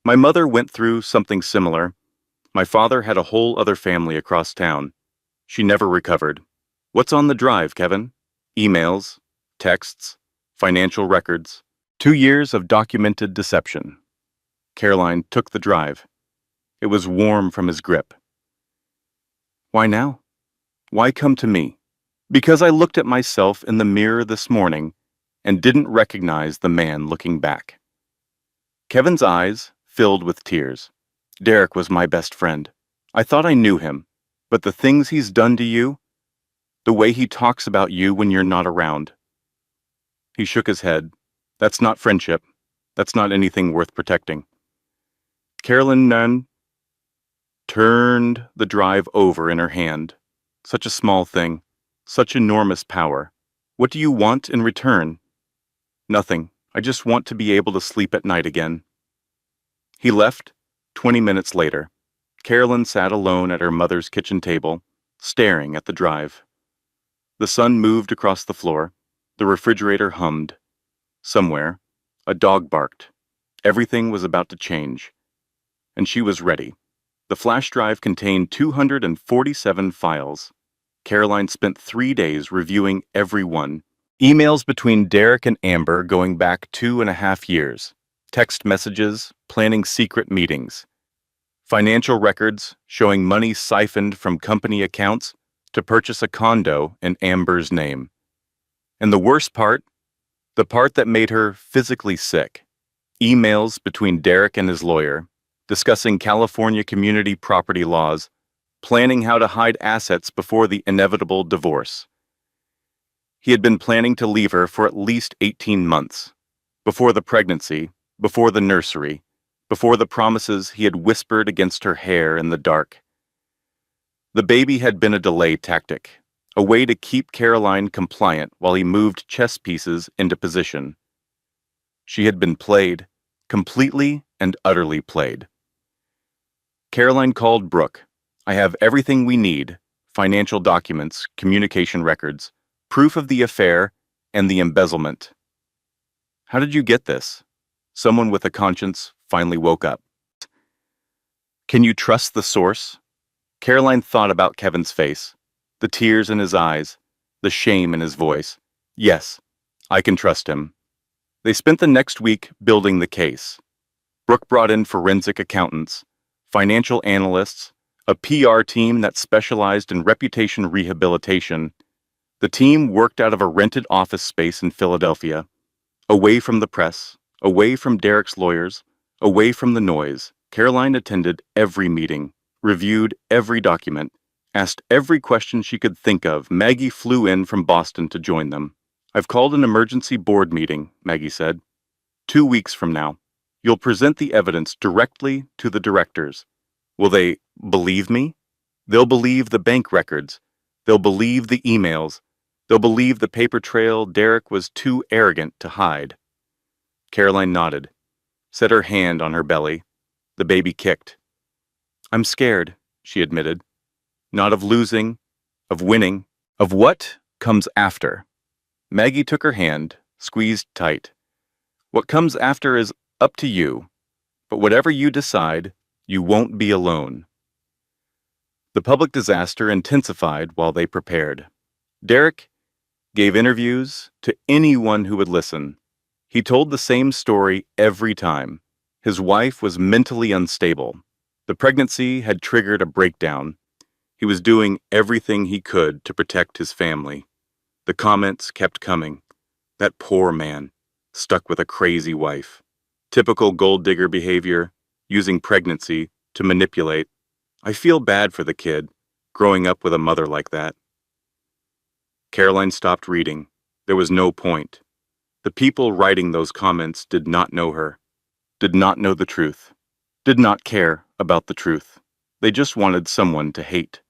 My mother went through something similar. My father had a whole other family across town. She never recovered. What's on the drive, Kevin? Emails, texts, financial records. 2 years of documented deception. Caroline took the drive. It was warm from his grip. Why now? Why come to me? Because I looked at myself in the mirror this morning and didn't recognize the man looking back. Kevin's eyes filled with tears. Derek was my best friend. I thought I knew him, but the things he's done to you, the way he talks about you when you're not around. He shook his head. That's not friendship. That's not anything worth protecting. Carolyn Nunn turned the drive over in her hand. Such a small thing, such enormous power. What do you want in return? Nothing. I just want to be able to sleep at night again. He left. 20 minutes later, Carolyn sat alone at her mother's kitchen table, staring at the drive. The sun moved across the floor. The refrigerator hummed. Somewhere, a dog barked. Everything was about to change. And she was ready. The flash drive contained 247 files. Caroline spent 3 days reviewing every one. Emails between Derek and Amber going back 2.5 years. Text messages, planning secret meetings. Financial records showing money siphoned from company accounts to purchase a condo in Amber's name. And the worst part, the part that made her physically sick, emails between Derek and his lawyer, discussing California community property laws, planning how to hide assets before the inevitable divorce. He had been planning to leave her for at least 18 months, before the pregnancy, before the nursery, before the promises he had whispered against her hair in the dark. The baby had been a delay tactic, a way to keep Caroline compliant while he moved chess pieces into position. She had been played, completely and utterly played. Caroline called Brooke. I have everything we need, financial documents, communication records, proof of the affair, and the embezzlement. How did you get this? Someone with a conscience finally woke up. Can you trust the source? Caroline thought about Kevin's face, the tears in his eyes, the shame in his voice. Yes, I can trust him. They spent the next week building the case. Brooke brought in forensic accountants, financial analysts, a PR team that specialized in reputation rehabilitation. The team worked out of a rented office space in Philadelphia, away from the press, away from Derek's lawyers, away from the noise. Caroline attended every meeting, reviewed every document, asked every question she could think of. Maggie flew in from Boston to join them. I've called an emergency board meeting, Maggie said. 2 weeks from now. You'll present the evidence directly to the directors. Will they believe me? They'll believe the bank records. They'll believe the emails. They'll believe the paper trail Derek was too arrogant to hide. Caroline nodded, set her hand on her belly. The baby kicked. I'm scared, she admitted. Not of losing, of winning, of what comes after. Maggie took her hand, squeezed tight. What comes after is up to you, but whatever you decide, you won't be alone. The public disaster intensified while they prepared. Derek gave interviews to anyone who would listen. He told the same story every time. His wife was mentally unstable. The pregnancy had triggered a breakdown. He was doing everything he could to protect his family. The comments kept coming. That poor man, stuck with a crazy wife. Typical gold digger behavior, using pregnancy to manipulate. I feel bad for the kid, growing up with a mother like that. Caroline stopped reading. There was no point. The people writing those comments did not know her, did not know the truth, did not care about the truth. They just wanted someone to hate.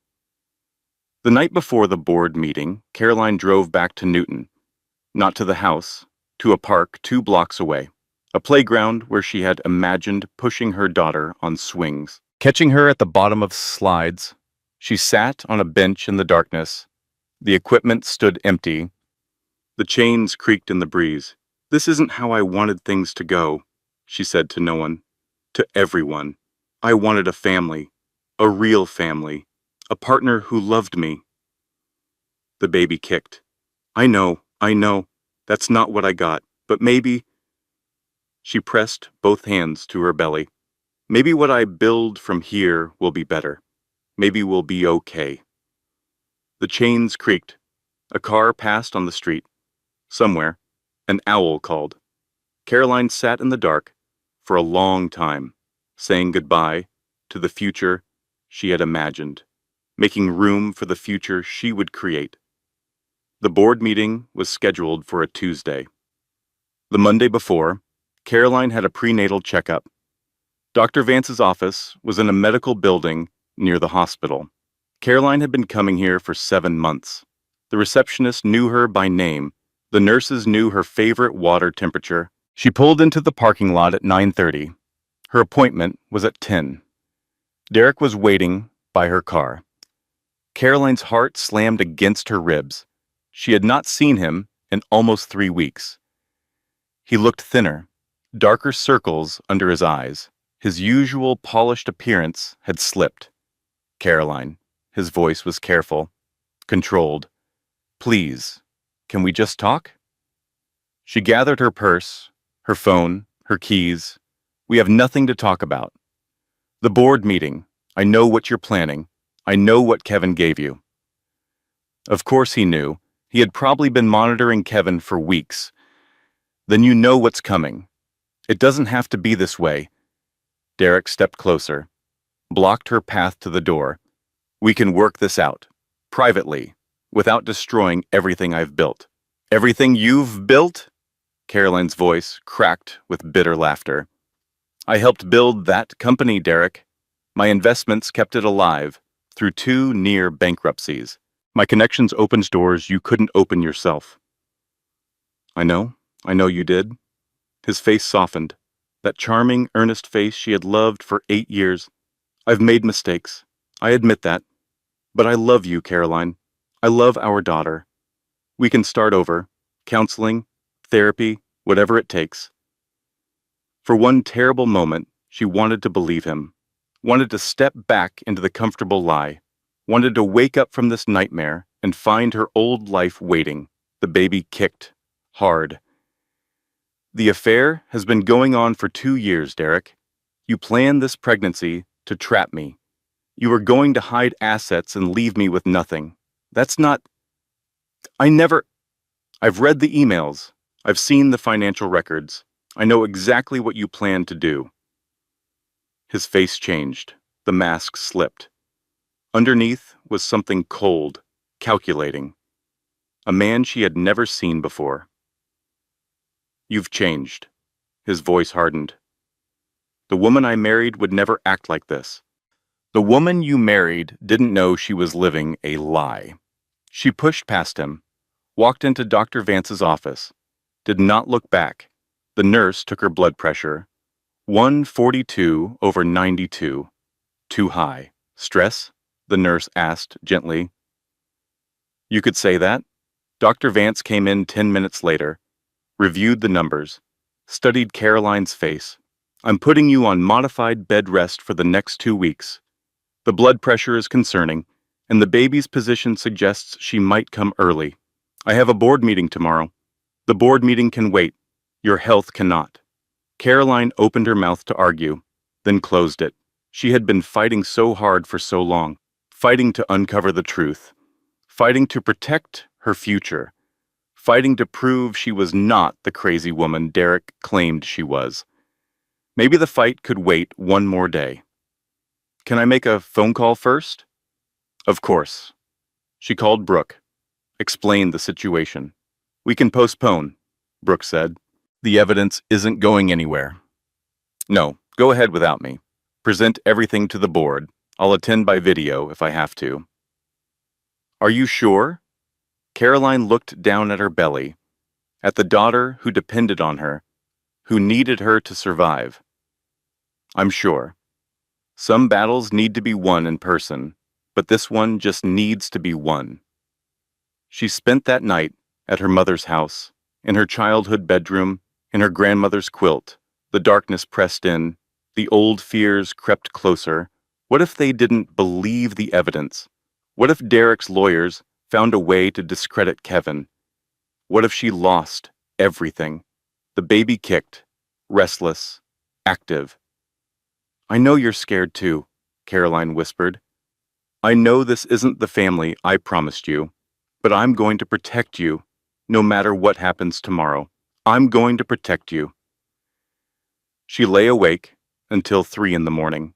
The night before the board meeting, Caroline drove back to Newton, not to the house, to a park 2 blocks away, a playground where she had imagined pushing her daughter on swings. Catching her at the bottom of slides, she sat on a bench in the darkness. The equipment stood empty. The chains creaked in the breeze. This isn't how I wanted things to go, she said to no one, to everyone. I wanted a family, a real family, a partner who loved me. The baby kicked. I know, that's not what I got, but maybe. She pressed both hands to her belly. Maybe what I build from here will be better. Maybe we'll be okay. The chains creaked. A car passed on the street. Somewhere, an owl called. Caroline sat in the dark for a long time, saying goodbye to the future she had imagined, making room for the future she would create. The board meeting was scheduled for a Tuesday. The Monday before, Caroline had a prenatal checkup. Dr. Vance's office was in a medical building near the hospital. Caroline had been coming here for 7 months. The receptionist knew her by name. The nurses knew her favorite water temperature. She pulled into the parking lot at 9:30. Her appointment was at 10. Derek was waiting by her car. Caroline's heart slammed against her ribs. She had not seen him in almost 3 weeks. He looked thinner, darker circles under his eyes. His usual polished appearance had slipped. Caroline. His voice was careful, controlled. Please, can we just talk? She gathered her purse, her phone, her keys. We have nothing to talk about. The board meeting. I know what you're planning. I know what Kevin gave you. Of course he knew. He had probably been monitoring Kevin for weeks. Then you know what's coming. It doesn't have to be this way. Derek stepped closer, blocked her path to the door. We can work this out, privately, without destroying everything I've built. Everything you've built? Caroline's voice cracked with bitter laughter. I helped build that company, Derek. My investments kept it alive through 2 near bankruptcies. My connections opened doors you couldn't open yourself. I know you did. His face softened. That charming, earnest face she had loved for 8 years. I've made mistakes. I admit that. But I love you, Caroline. I love our daughter. We can start over. Counseling, therapy, whatever it takes. For one terrible moment, she wanted to believe him. Wanted to step back into the comfortable lie. Wanted to wake up from this nightmare and find her old life waiting. The baby kicked. Hard. The affair has been going on for 2 years, Derek. You planned this pregnancy to trap me. You were going to hide assets and leave me with nothing. That's not... I've read the emails. I've seen the financial records. I know exactly what you planned to do. His face changed. The mask slipped. Underneath was something cold, calculating. A man she had never seen before. You've changed. His voice hardened. The woman I married would never act like this. The woman you married didn't know she was living a lie. She pushed past him, walked into Dr. Vance's office, did not look back. The nurse took her blood pressure. 142/92. Too high. Stress? The nurse asked gently. You could say that. Dr. Vance came in 10 minutes later, reviewed the numbers, studied Caroline's face. I'm putting you on modified bed rest for the next 2 weeks. The blood pressure is concerning, and the baby's position suggests she might come early. I have a board meeting tomorrow. The board meeting can wait. Your health cannot. Caroline opened her mouth to argue, then closed it. She had been fighting so hard for so long, fighting to uncover the truth, fighting to protect her future, fighting to prove she was not the crazy woman Derek claimed she was. Maybe the fight could wait one more day. Can I make a phone call first? Of course. She called Brooke, explained the situation. We can postpone, Brooke said. The evidence isn't going anywhere. No, go ahead without me. Present everything to the board. I'll attend by video if I have to. Are you sure? Caroline looked down at her belly, at the daughter who depended on her, who needed her to survive. I'm sure. Some battles need to be won in person, but this one just needs to be won. She spent that night at her mother's house, in her childhood bedroom, in her grandmother's quilt. The darkness pressed in, the old fears crept closer. What if they didn't believe the evidence? What if Derek's lawyers found a way to discredit Kevin? What if she lost everything? The baby kicked, restless, active. I know you're scared too, Caroline whispered. I know this isn't the family I promised you, but I'm going to protect you, no matter what happens tomorrow. I'm going to protect you. She lay awake until 3 in the morning,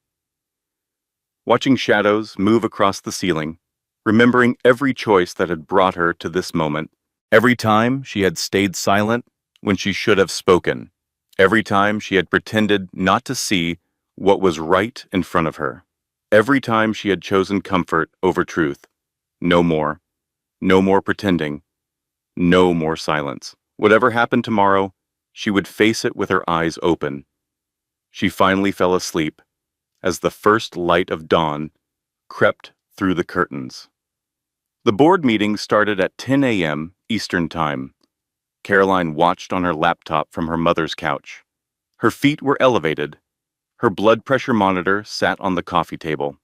watching shadows move across the ceiling, remembering every choice that had brought her to this moment, every time she had stayed silent when she should have spoken, every time she had pretended not to see what was right in front of her. Every time she had chosen comfort over truth. No more. No more pretending. No more silence. Whatever happened tomorrow, she would face it with her eyes open. She finally fell asleep as the first light of dawn crept through the curtains. The board meeting started at 10 a.m. Eastern Time. Caroline watched on her laptop from her mother's couch. Her feet were elevated. Her blood pressure monitor sat on the coffee table.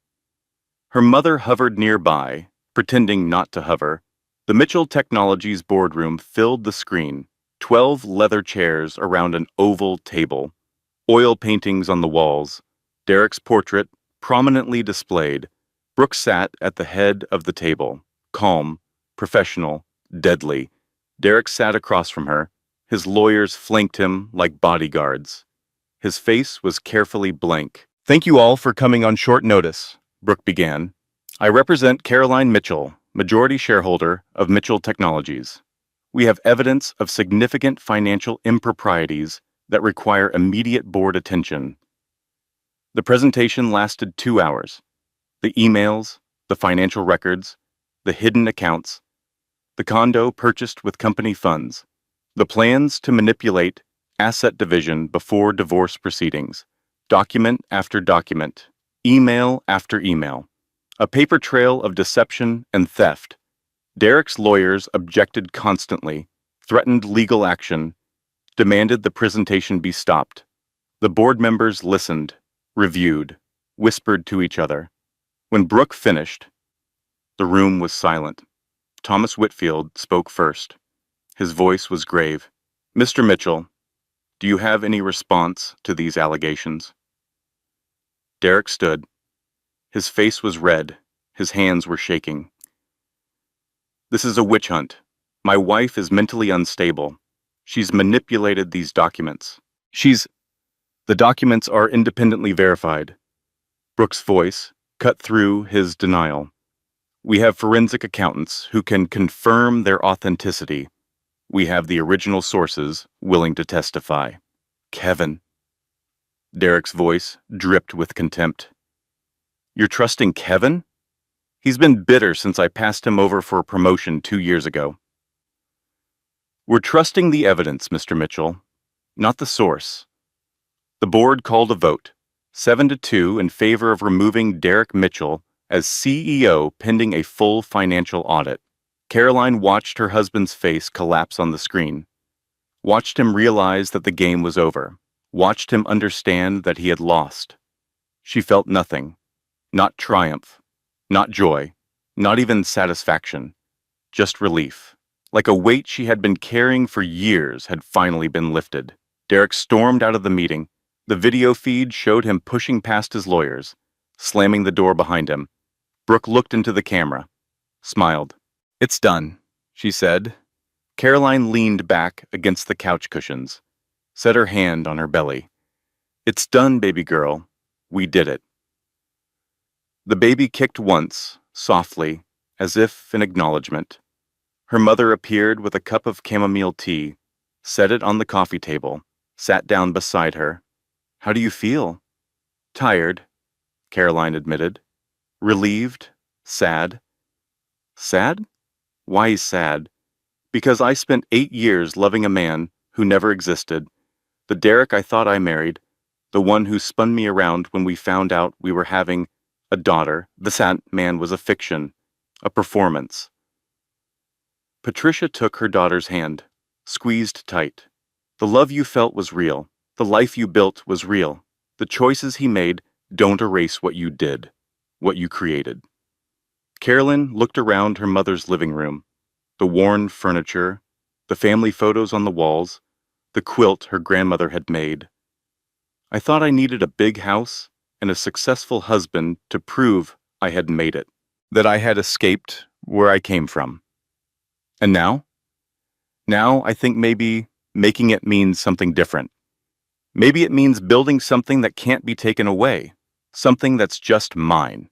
Her mother hovered nearby, pretending not to hover. The Mitchell Technologies boardroom filled the screen, 12 leather chairs around an oval table, oil paintings on the walls, Derek's portrait prominently displayed. Brooke sat at the head of the table, calm, professional, deadly. Derek sat across from her. His lawyers flanked him like bodyguards. His face was carefully blank. "Thank you all for coming on short notice," Brooke began. "I represent Caroline Mitchell, majority shareholder of Mitchell Technologies. We have evidence of significant financial improprieties that require immediate board attention." The presentation lasted 2 hours. The emails, the financial records, the hidden accounts, the condo purchased with company funds, the plans to manipulate asset division before divorce proceedings, document after document, email after email, a paper trail of deception and theft. Derek's lawyers objected constantly, threatened legal action, demanded the presentation be stopped. The board members listened, reviewed, whispered to each other. When Brooke finished, the room was silent. Thomas Whitfield spoke first. His voice was grave. "Mr. Mitchell, do you have any response to these allegations?" Derek stood. His face was red. His hands were shaking. "This is a witch hunt. My wife is mentally unstable. She's manipulated these documents. The documents are independently verified." Brooke's voice cut through his denial. "We have forensic accountants who can confirm their authenticity. We have the original sources willing to testify." "Kevin." Derek's voice dripped with contempt. "You're trusting Kevin? He's been bitter since I passed him over for a promotion 2 years ago." "We're trusting the evidence, Mr. Mitchell, not the source." The board called a vote, 7-2 in favor of removing Derek Mitchell as CEO pending a full financial audit. Caroline watched her husband's face collapse on the screen, watched him realize that the game was over, watched him understand that he had lost. She felt nothing, not triumph, not joy, not even satisfaction, just relief. Like a weight she had been carrying for years had finally been lifted. Derek stormed out of the meeting. The video feed showed him pushing past his lawyers, slamming the door behind him. Brooke looked into the camera, smiled. "It's done," she said. Caroline leaned back against the couch cushions, set her hand on her belly. "It's done, baby girl. We did it." The baby kicked once, softly, as if in acknowledgement. Her mother appeared with a cup of chamomile tea, set it on the coffee table, sat down beside her. "How do you feel?" "Tired," Caroline admitted. "Relieved? Sad?" "Sad? Why sad?" "Because I spent 8 years loving a man who never existed. The Derek I thought I married, the one who spun me around when we found out we were having a daughter. That man was a fiction, a performance." Patricia took her daughter's hand, squeezed tight. "The love you felt was real. The life you built was real. The choices he made don't erase what you did, what you created." Carolyn looked around her mother's living room, the worn furniture, the family photos on the walls, the quilt her grandmother had made. "I thought I needed a big house and a successful husband to prove I had made it, that I had escaped where I came from. And now? Now I think maybe making it means something different. Maybe it means building something that can't be taken away, something that's just mine."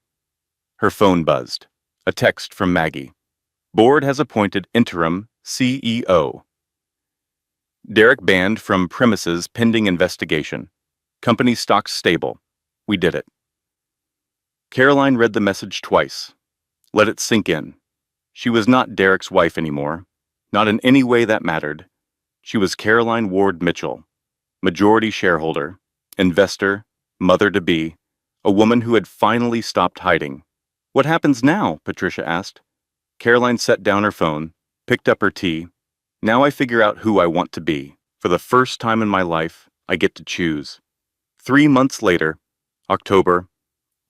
Her phone buzzed. A text from Maggie. "Board has appointed interim CEO. Derek banned from premises pending investigation. Company stocks stable. We did it. Caroline read the message twice. Let it sink in. She was not Derek's wife anymore. Not in any way that mattered. She was Caroline Ward Mitchell, majority shareholder, investor, mother-to-be, a woman who had finally stopped hiding. What happens now? Patricia asked. Caroline set down her phone, picked up her tea. Now I figure out who I want to be. For the first time in my life, I get to choose. 3 months later, October,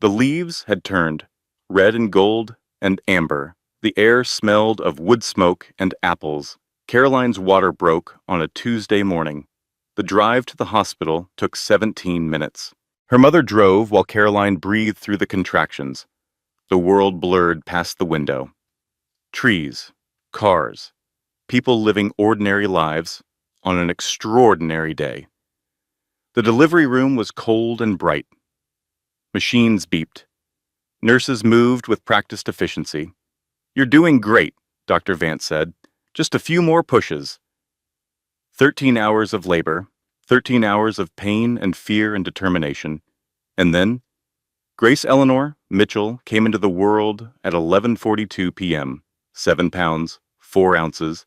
the leaves had turned, red and gold and amber. The air smelled of wood smoke and apples. Caroline's water broke on a Tuesday morning. The drive to the hospital took 17 minutes. Her mother drove while Caroline breathed through the contractions. The world blurred past the window. Trees, cars, people living ordinary lives on an extraordinary day. The delivery room was cold and bright. Machines beeped. Nurses moved with practiced efficiency. You're doing great, Dr. Vance said. Just a few more pushes. 13 hours of labor, 13 hours of pain and fear and determination. And then, Grace Eleanor Mitchell came into the world at 11:42 p.m. 7 pounds, 4 ounces,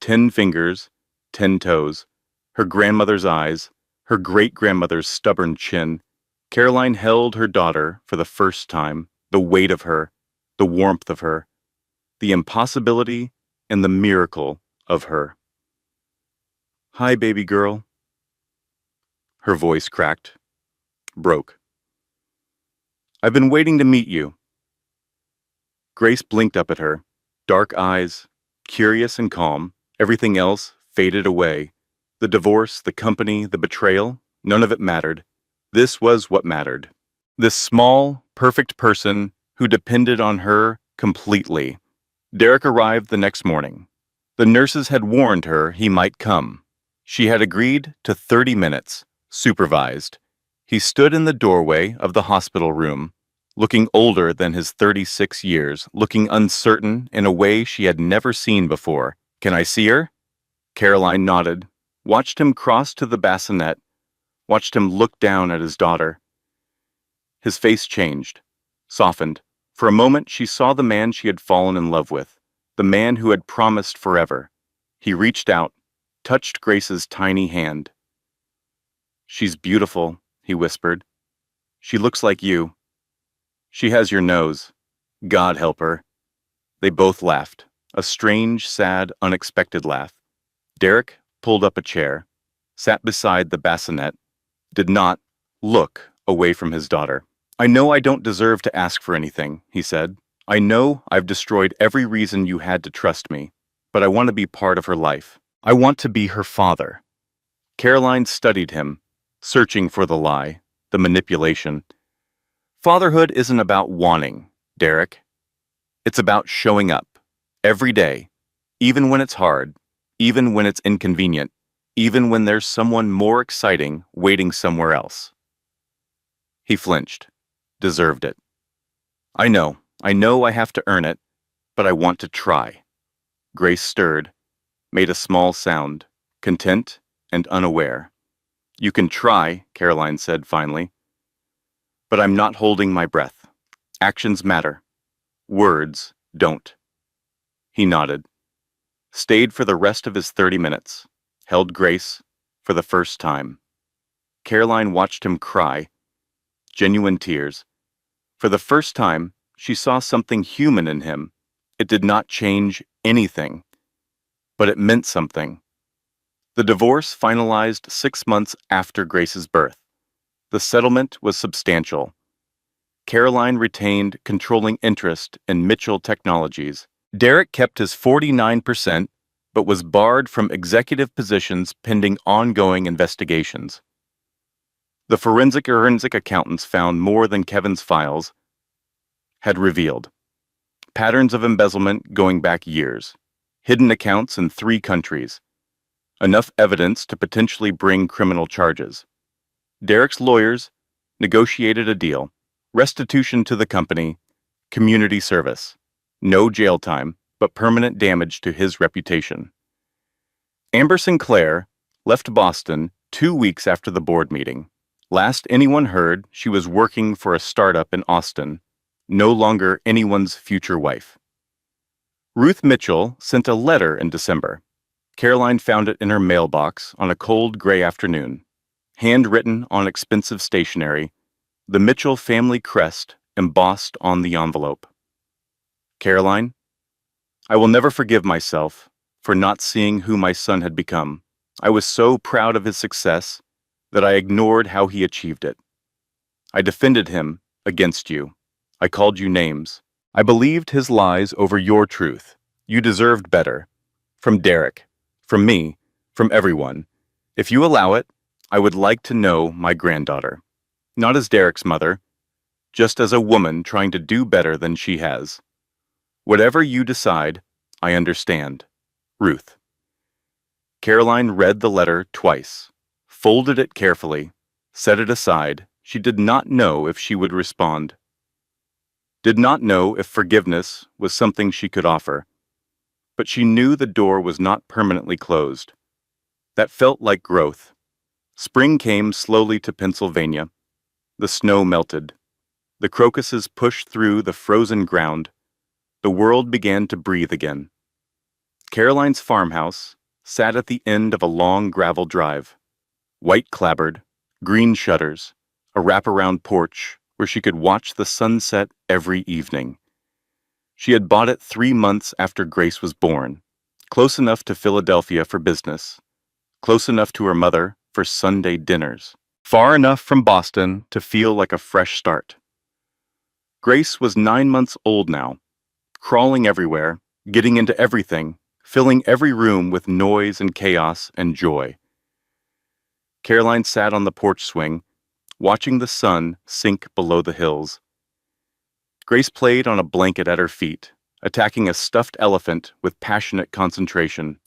10 fingers, 10 toes, her grandmother's eyes, her great-grandmother's stubborn chin. Caroline held her daughter for the first time, the weight of her, the warmth of her, the impossibility and the miracle of her. Hi, baby girl. Her voice cracked, broke. I've been waiting to meet you. Grace blinked up at her, dark eyes, curious and calm. Everything else faded away. The divorce, the company, the betrayal, none of it mattered. This was what mattered. This small, perfect person who depended on her completely. Derek arrived the next morning. The nurses had warned her he might come. She had agreed to 30 minutes, supervised. He stood in the doorway of the hospital room, looking older than his 36 years, looking uncertain in a way she had never seen before. Can I see her? Caroline nodded, watched him cross to the bassinet, watched him look down at his daughter. His face changed, softened. For a moment she saw the man she had fallen in love with, the man who had promised forever. He reached out, touched Grace's tiny hand. She's beautiful, he whispered. She looks like you. She has your nose. God help her. They both laughed, a strange, sad, unexpected laugh. Derek pulled up a chair, sat beside the bassinet, did not look away from his daughter. I know I don't deserve to ask for anything, he said. I know I've destroyed every reason you had to trust me, but I want to be part of her life. I want to be her father. Caroline studied him, searching for the lie, the manipulation. Fatherhood isn't about wanting, Derek. It's about showing up, every day, even when it's hard, even when it's inconvenient, even when there's someone more exciting waiting somewhere else. He flinched. Deserved it. I know I have to earn it, but I want to try. Grace stirred, made a small sound, content and unaware. You can try, Caroline said finally. But I'm not holding my breath. Actions matter. Words don't. He nodded, stayed for the rest of his 30 minutes, held Grace for the first time. Caroline watched him cry, genuine tears. For the first time, she saw something human in him. It did not change anything, but it meant something. The divorce finalized 6 months after Grace's birth. The settlement was substantial. Caroline retained controlling interest in Mitchell Technologies. Derek kept his 49%, but was barred from executive positions pending ongoing investigations. The forensic accountants found more than Kevin's files had revealed. Patterns of embezzlement going back years. Hidden accounts in 3 countries. Enough evidence to potentially bring criminal charges. Derek's lawyers negotiated a deal. Restitution to the company, community service. No jail time, but permanent damage to his reputation. Amber Sinclair left Boston 2 weeks after the board meeting. Last anyone heard, she was working for a startup in Austin, no longer anyone's future wife. Ruth Mitchell sent a letter in December. Caroline found it in her mailbox on a cold gray afternoon. Handwritten on expensive stationery, the Mitchell family crest embossed on the envelope. Caroline, I will never forgive myself for not seeing who my son had become. I was so proud of his success that I ignored how he achieved it. I defended him against you. I called you names. I believed his lies over your truth. You deserved better. From Derek, from me, from everyone. If you allow it, I would like to know my granddaughter. Not as Derek's mother, just as a woman trying to do better than she has. Whatever you decide, I understand. Ruth. Caroline read the letter twice, folded it carefully, set it aside. She did not know if she would respond. Did not know if forgiveness was something she could offer. But she knew the door was not permanently closed. That felt like growth. Spring came slowly to Pennsylvania. The snow melted. The crocuses pushed through the frozen ground. The world began to breathe again. Caroline's farmhouse sat at the end of a long gravel drive. White clapboard, green shutters, a wraparound porch where she could watch the sunset every evening. She had bought it 3 months after Grace was born, close enough to Philadelphia for business, close enough to her mother for Sunday dinners, far enough from Boston to feel like a fresh start. Grace was 9 months old now, crawling everywhere, getting into everything, filling every room with noise and chaos and joy. Caroline sat on the porch swing, watching the sun sink below the hills. Grace played on a blanket at her feet, attacking a stuffed elephant with passionate concentration.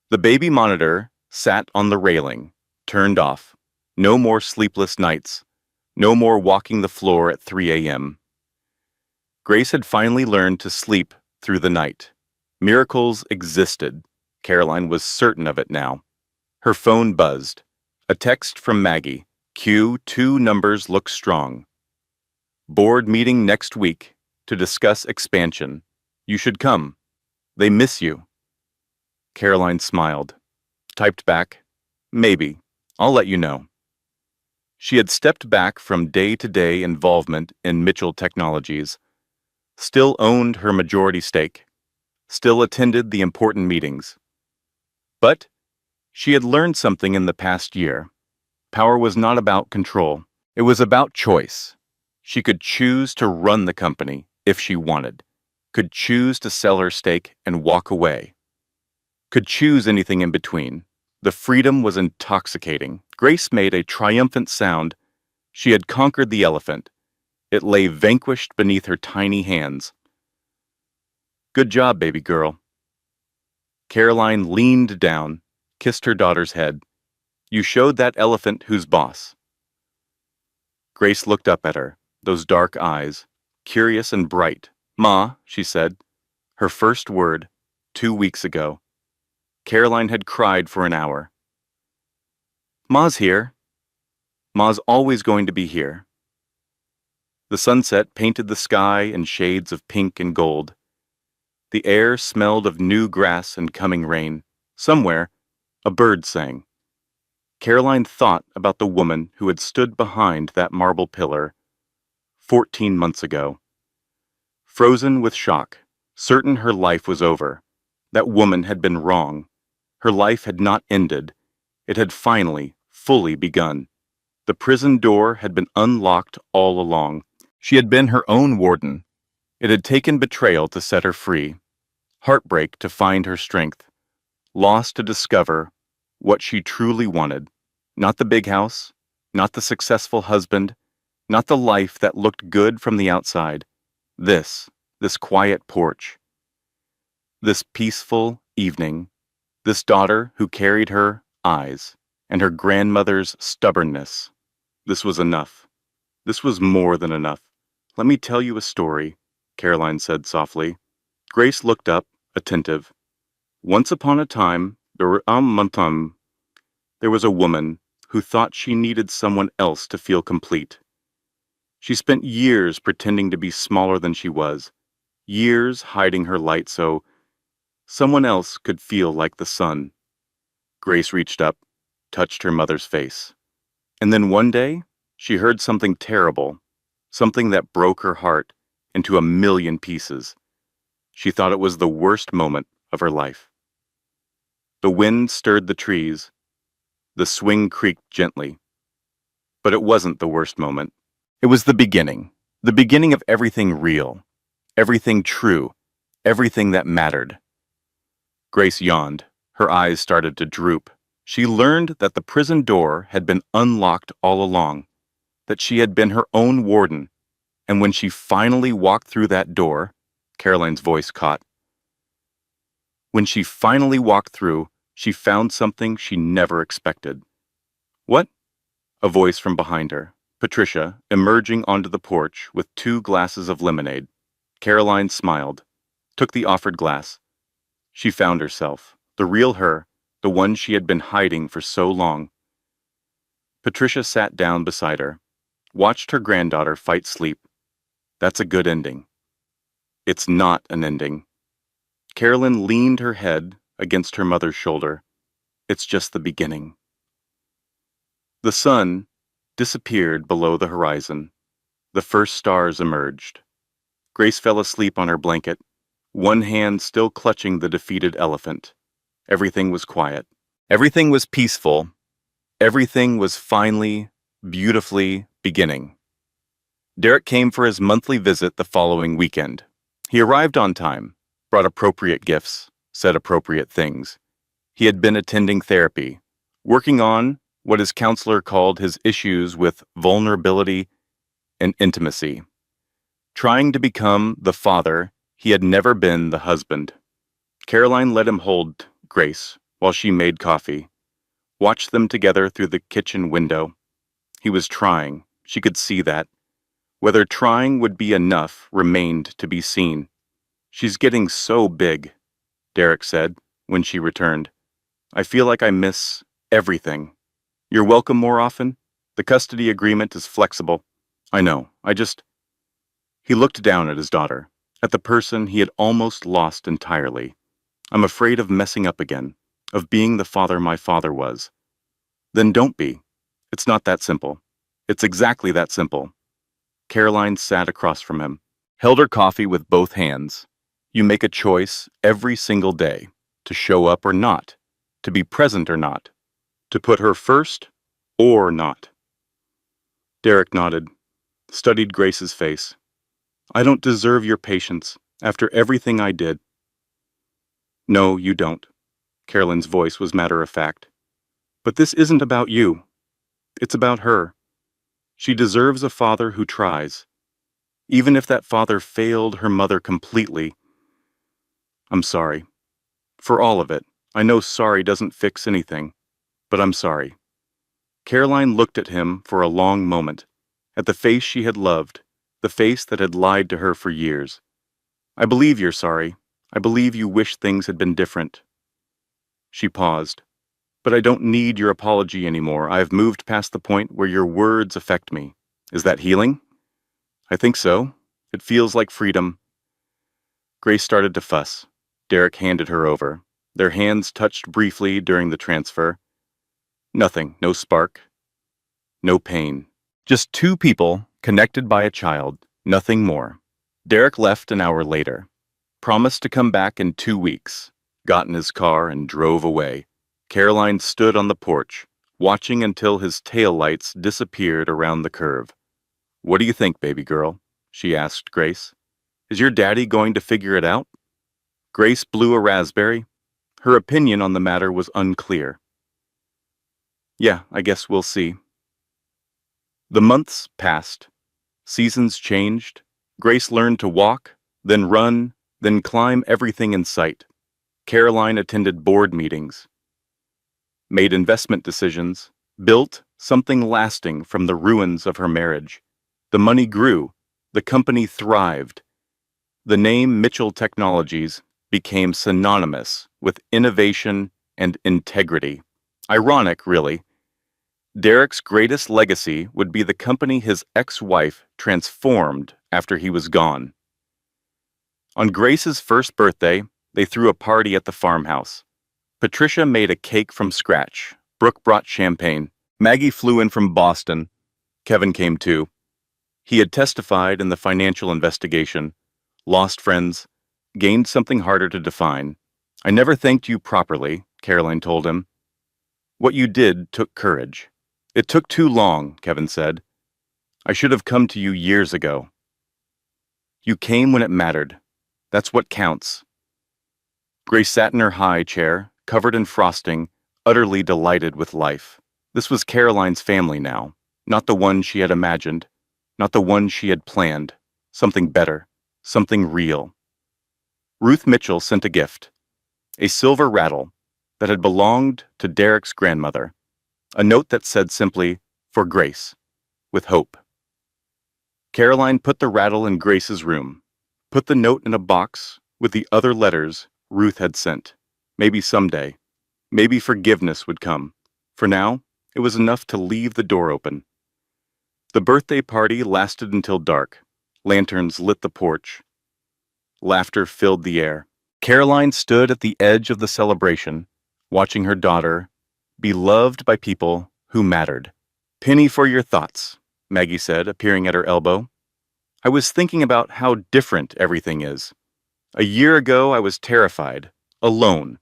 The baby monitor sat on the railing, turned off. No more sleepless nights. No more walking the floor at 3 a.m. Grace had finally learned to sleep through the night. Miracles existed. Caroline was certain of it now. Her phone buzzed. A text from Maggie. Q, 2 numbers look strong. Board meeting next week to discuss expansion. You should come. They miss you. Caroline smiled. Typed back, maybe. I'll let you know. She had stepped back from day-to-day involvement in Mitchell Technologies, still owned her majority stake, still attended the important meetings. But she had learned something in the past year. Power was not about control. It was about choice. She could choose to run the company if she wanted, could choose to sell her stake and walk away, could choose anything in between. The freedom was intoxicating. Grace made a triumphant sound. She had conquered the elephant. It lay vanquished beneath her tiny hands. Good job, baby girl. Caroline leaned down, kissed her daughter's head. You showed that elephant who's boss. Grace looked up at her, those dark eyes, curious and bright. Ma, she said, her first word, 2 weeks ago. Caroline had cried for an hour. Ma's here. Ma's always going to be here. The sunset painted the sky in shades of pink and gold. The air smelled of new grass and coming rain. Somewhere, a bird sang. Caroline thought about the woman who had stood behind that marble pillar 14 months ago. Frozen with shock, certain her life was over. That woman had been wrong. Her life had not ended. It had finally, fully begun. The prison door had been unlocked all along. She had been her own warden. It had taken betrayal to set her free, heartbreak to find her strength, loss to discover what she truly wanted. Not the big house, not the successful husband, not the life that looked good from the outside. This quiet porch. This peaceful evening. This daughter who carried her eyes and her grandmother's stubbornness. This was enough. This was more than enough. Let me tell you a story, Caroline said softly. Grace looked up, attentive. Once upon a time, there was a woman, who thought she needed someone else to feel complete. She spent years pretending to be smaller than she was, years hiding her light so someone else could feel like the sun. Grace reached up, touched her mother's face. And then one day, she heard something terrible, something that broke her heart into a million pieces. She thought it was the worst moment of her life. The wind stirred the trees. The swing creaked gently. But it wasn't the worst moment. It was the beginning of everything real, everything true, everything that mattered. Grace yawned. Her eyes started to droop. She learned that the prison door had been unlocked all along, that she had been her own warden, and when she finally walked through that door, Caroline's voice caught. When she finally walked through, she found something she never expected. What? A voice from behind her. Patricia, emerging onto the porch with 2 glasses of lemonade. Caroline smiled, took the offered glass. She found herself, the real her, the one she had been hiding for so long. Patricia sat down beside her, watched her granddaughter fight sleep. That's a good ending. It's not an ending. Carolyn leaned her head against her mother's shoulder. It's just the beginning. The sun disappeared below the horizon. The first stars emerged. Grace fell asleep on her blanket, one hand still clutching the defeated elephant. Everything was quiet. Everything was peaceful. Everything was finally, beautifully beginning. Derek came for his monthly visit the following weekend. He arrived on time, brought appropriate gifts, said appropriate things. He had been attending therapy, working on what his counselor called his issues with vulnerability and intimacy, trying to become the father he had never been the husband. Caroline let him hold Grace while she made coffee, watched them together through the kitchen window. He was trying, she could see that. Whether trying would be enough remained to be seen. She's getting so big, Derek said when she returned. I feel like I miss everything. You're welcome more often. The custody agreement is flexible. I know, He looked down at his daughter, at the person he had almost lost entirely. I'm afraid of messing up again, of being the father my father was. Then don't be. It's not that simple. It's exactly that simple. Caroline sat across from him, held her coffee with both hands. You make a choice every single day, to show up or not, to be present or not, to put her first or not. Derek nodded, studied Grace's face. I don't deserve your patience after everything I did. No, you don't. Carolyn's voice was matter-of-fact. But this isn't about you. It's about her. She deserves a father who tries. Even if that father failed her mother completely. I'm sorry. For all of it. I know sorry doesn't fix anything, but I'm sorry. Caroline looked at him for a long moment, at the face she had loved, the face that had lied to her for years. I believe you're sorry. I believe you wish things had been different. She paused. But I don't need your apology anymore. I've moved past the point where your words affect me. Is that healing? I think so. It feels like freedom. Grace started to fuss. Derek handed her over. Their hands touched briefly during the transfer. Nothing, no spark, no pain. Just 2 people connected by a child, nothing more. Derek left an hour later. Promised to come back in 2 weeks. Got in his car and drove away. Caroline stood on the porch, watching until his taillights disappeared around the curve. What do you think, baby girl? She asked Grace. Is your daddy going to figure it out? Grace blew a raspberry. Her opinion on the matter was unclear. Yeah, I guess we'll see. The months passed. Seasons changed. Grace learned to walk, then run, then climb everything in sight. Caroline attended board meetings, made investment decisions, built something lasting from the ruins of her marriage. The money grew. The company thrived. The name Mitchell Technologies became synonymous with innovation and integrity. Ironic, really. Derek's greatest legacy would be the company his ex-wife transformed after he was gone. On Grace's first birthday, they threw a party at the farmhouse. Patricia made a cake from scratch. Brooke brought champagne. Maggie flew in from Boston. Kevin came too. He had testified in the financial investigation, lost friends, gained something harder to define. I never thanked you properly, Caroline told him. What you did took courage. It took too long, Kevin said. I should have come to you years ago. You came when it mattered. That's what counts. Grace sat in her high chair, covered in frosting, utterly delighted with life. This was Caroline's family now, not the one she had imagined, not the one she had planned. Something better, something real. Ruth Mitchell sent a gift, a silver rattle that had belonged to Derek's grandmother, a note that said simply, "For Grace, with hope." Caroline put the rattle in Grace's room, put the note in a box with the other letters Ruth had sent. Maybe someday, maybe forgiveness would come. For now, it was enough to leave the door open. The birthday party lasted until dark. Lanterns lit the porch. Laughter filled the air. Caroline stood at the edge of the celebration, watching her daughter be loved by people who mattered. "Penny for your thoughts," Maggie said, appearing at her elbow. "I was thinking about how different everything is. A year ago, I was terrified, alone,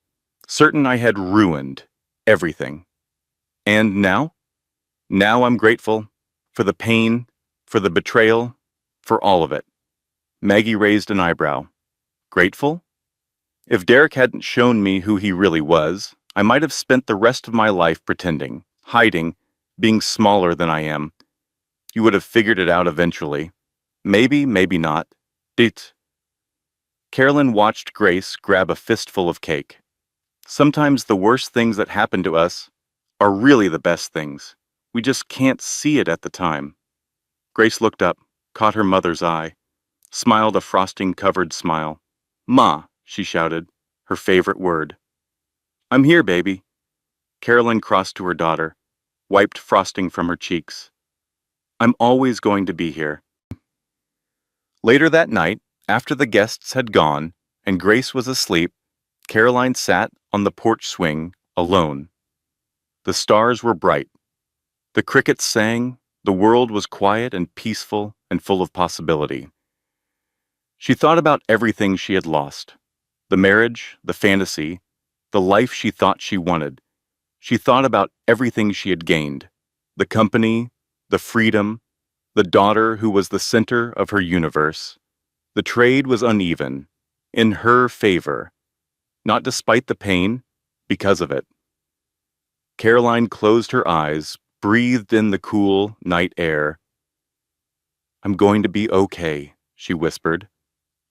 certain I had ruined everything. And now? Now I'm grateful for the pain, for the betrayal, for all of it." Maggie raised an eyebrow. Grateful? If Derek hadn't shown me who he really was, I might have spent the rest of my life pretending, hiding, being smaller than I am. You would have figured it out eventually. Maybe, maybe not. Dit. Carolyn watched Grace grab a fistful of cake. Sometimes the worst things that happen to us are really the best things. We just can't see it at the time. Grace looked up, caught her mother's eye, smiled a frosting-covered smile. "Ma," she shouted, her favorite word. "I'm here, baby." Carolyn crossed to her daughter, wiped frosting from her cheeks. "I'm always going to be here." Later that night, after the guests had gone and Grace was asleep, Caroline sat on the porch swing, alone. The stars were bright. The crickets sang. The world was quiet and peaceful and full of possibility. She thought about everything she had lost. The marriage, the fantasy, the life she thought she wanted. She thought about everything she had gained. The company, the freedom, the daughter who was the center of her universe. The trade was uneven, in her favor, not despite the pain, because of it. Caroline closed her eyes, breathed in the cool night air. "I'm going to be okay," she whispered,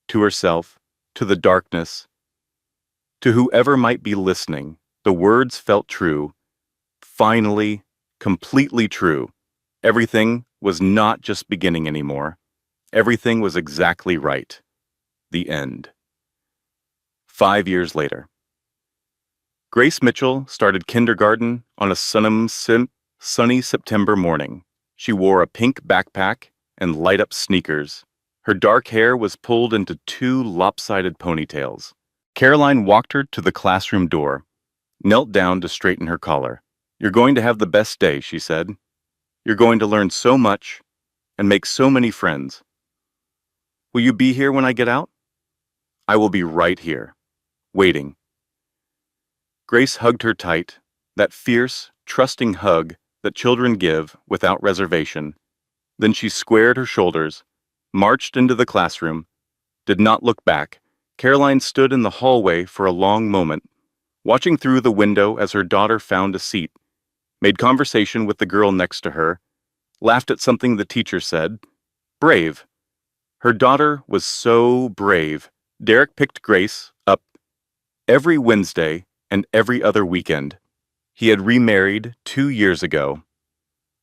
to herself, to the darkness. To whoever might be listening, the words felt true. Finally, completely true. Everything was not just beginning anymore. Everything was exactly right. The end. 5 years later. Grace Mitchell started kindergarten on a sunny September morning. She wore a pink backpack and light-up sneakers. Her dark hair was pulled into 2 lopsided ponytails. Caroline walked her to the classroom door, knelt down to straighten her collar. "You're going to have the best day," she said. "You're going to learn so much and make so many friends. Will you be here when I get out?" "I will be right here, waiting." Grace hugged her tight, that fierce, trusting hug that children give without reservation. Then she squared her shoulders, marched into the classroom, did not look back. Caroline stood in the hallway for a long moment, watching through the window as her daughter found a seat, made conversation with the girl next to her, laughed at something the teacher said. Brave. Her daughter was so brave. Derek picked Grace up every Wednesday and every other weekend. He had remarried 2 years ago.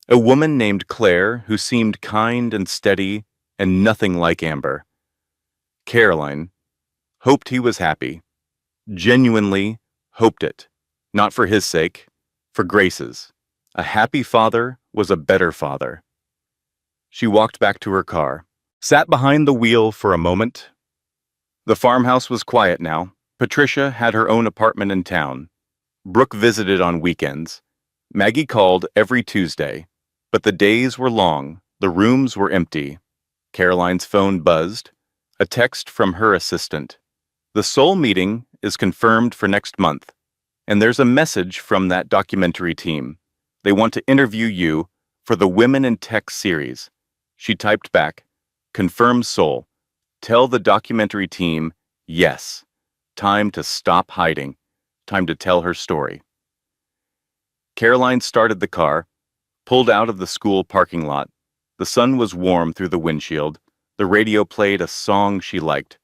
A woman named Claire who seemed kind and steady and nothing like Amber. Caroline hoped he was happy. Genuinely hoped it. Not for his sake, for Grace's. A happy father was a better father. She walked back to her car, sat behind the wheel for a moment. The farmhouse was quiet now. Patricia had her own apartment in town. Brooke visited on weekends. Maggie called every Tuesday. But the days were long, the rooms were empty. Caroline's phone buzzed. A text from her assistant. The Seoul meeting is confirmed for next month, and there's a message from that documentary team. They want to interview you for the Women in Tech series. She typed back, "Confirm Seoul. Tell the documentary team, yes. Time to stop hiding. Time to tell her story." Caroline started the car, pulled out of the school parking lot. The sun was warm through the windshield. The radio played a song she liked.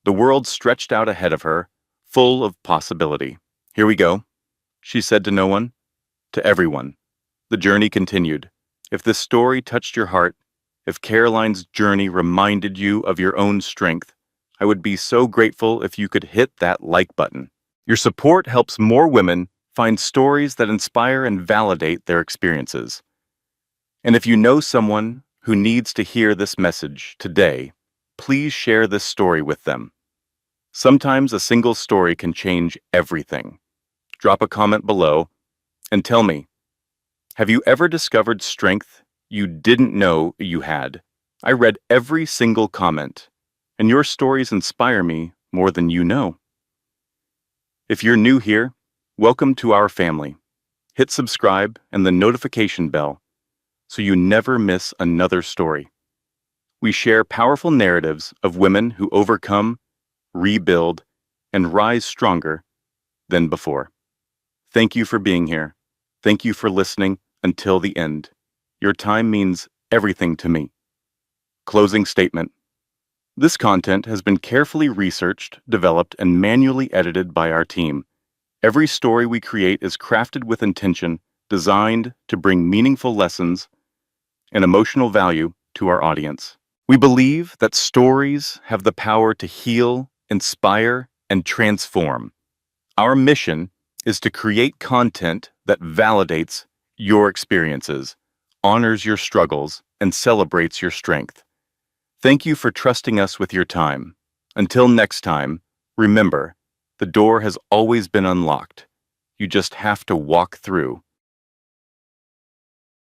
The world stretched out ahead of her, full of possibility. "Here we go," she said to no one, to everyone. The journey continued. If this story touched your heart, if Caroline's journey reminded you of your own strength, I would be so grateful if you could hit that like button. Your support helps more women find stories that inspire and validate their experiences. And if you know someone who needs to hear this message today, please share this story with them. Sometimes a single story can change everything. Drop a comment below and tell me, have you ever discovered strength you didn't know you had? I read every single comment, and your stories inspire me more than you know. If you're new here, welcome to our family. Hit subscribe and the notification bell so you never miss another story. We share powerful narratives of women who overcome, rebuild, and rise stronger than before. Thank you for being here. Thank you for listening until the end. Your time means everything to me. Closing statement. This content has been carefully researched, developed, and manually edited by our team. Every story we create is crafted with intention, designed to bring meaningful lessons and emotional value to our audience. We believe that stories have the power to heal, inspire, and transform. Our mission is to create content that validates your experiences, honors your struggles, and celebrates your strength. Thank you for trusting us with your time. Until next time, remember, the door has always been unlocked. You just have to walk through.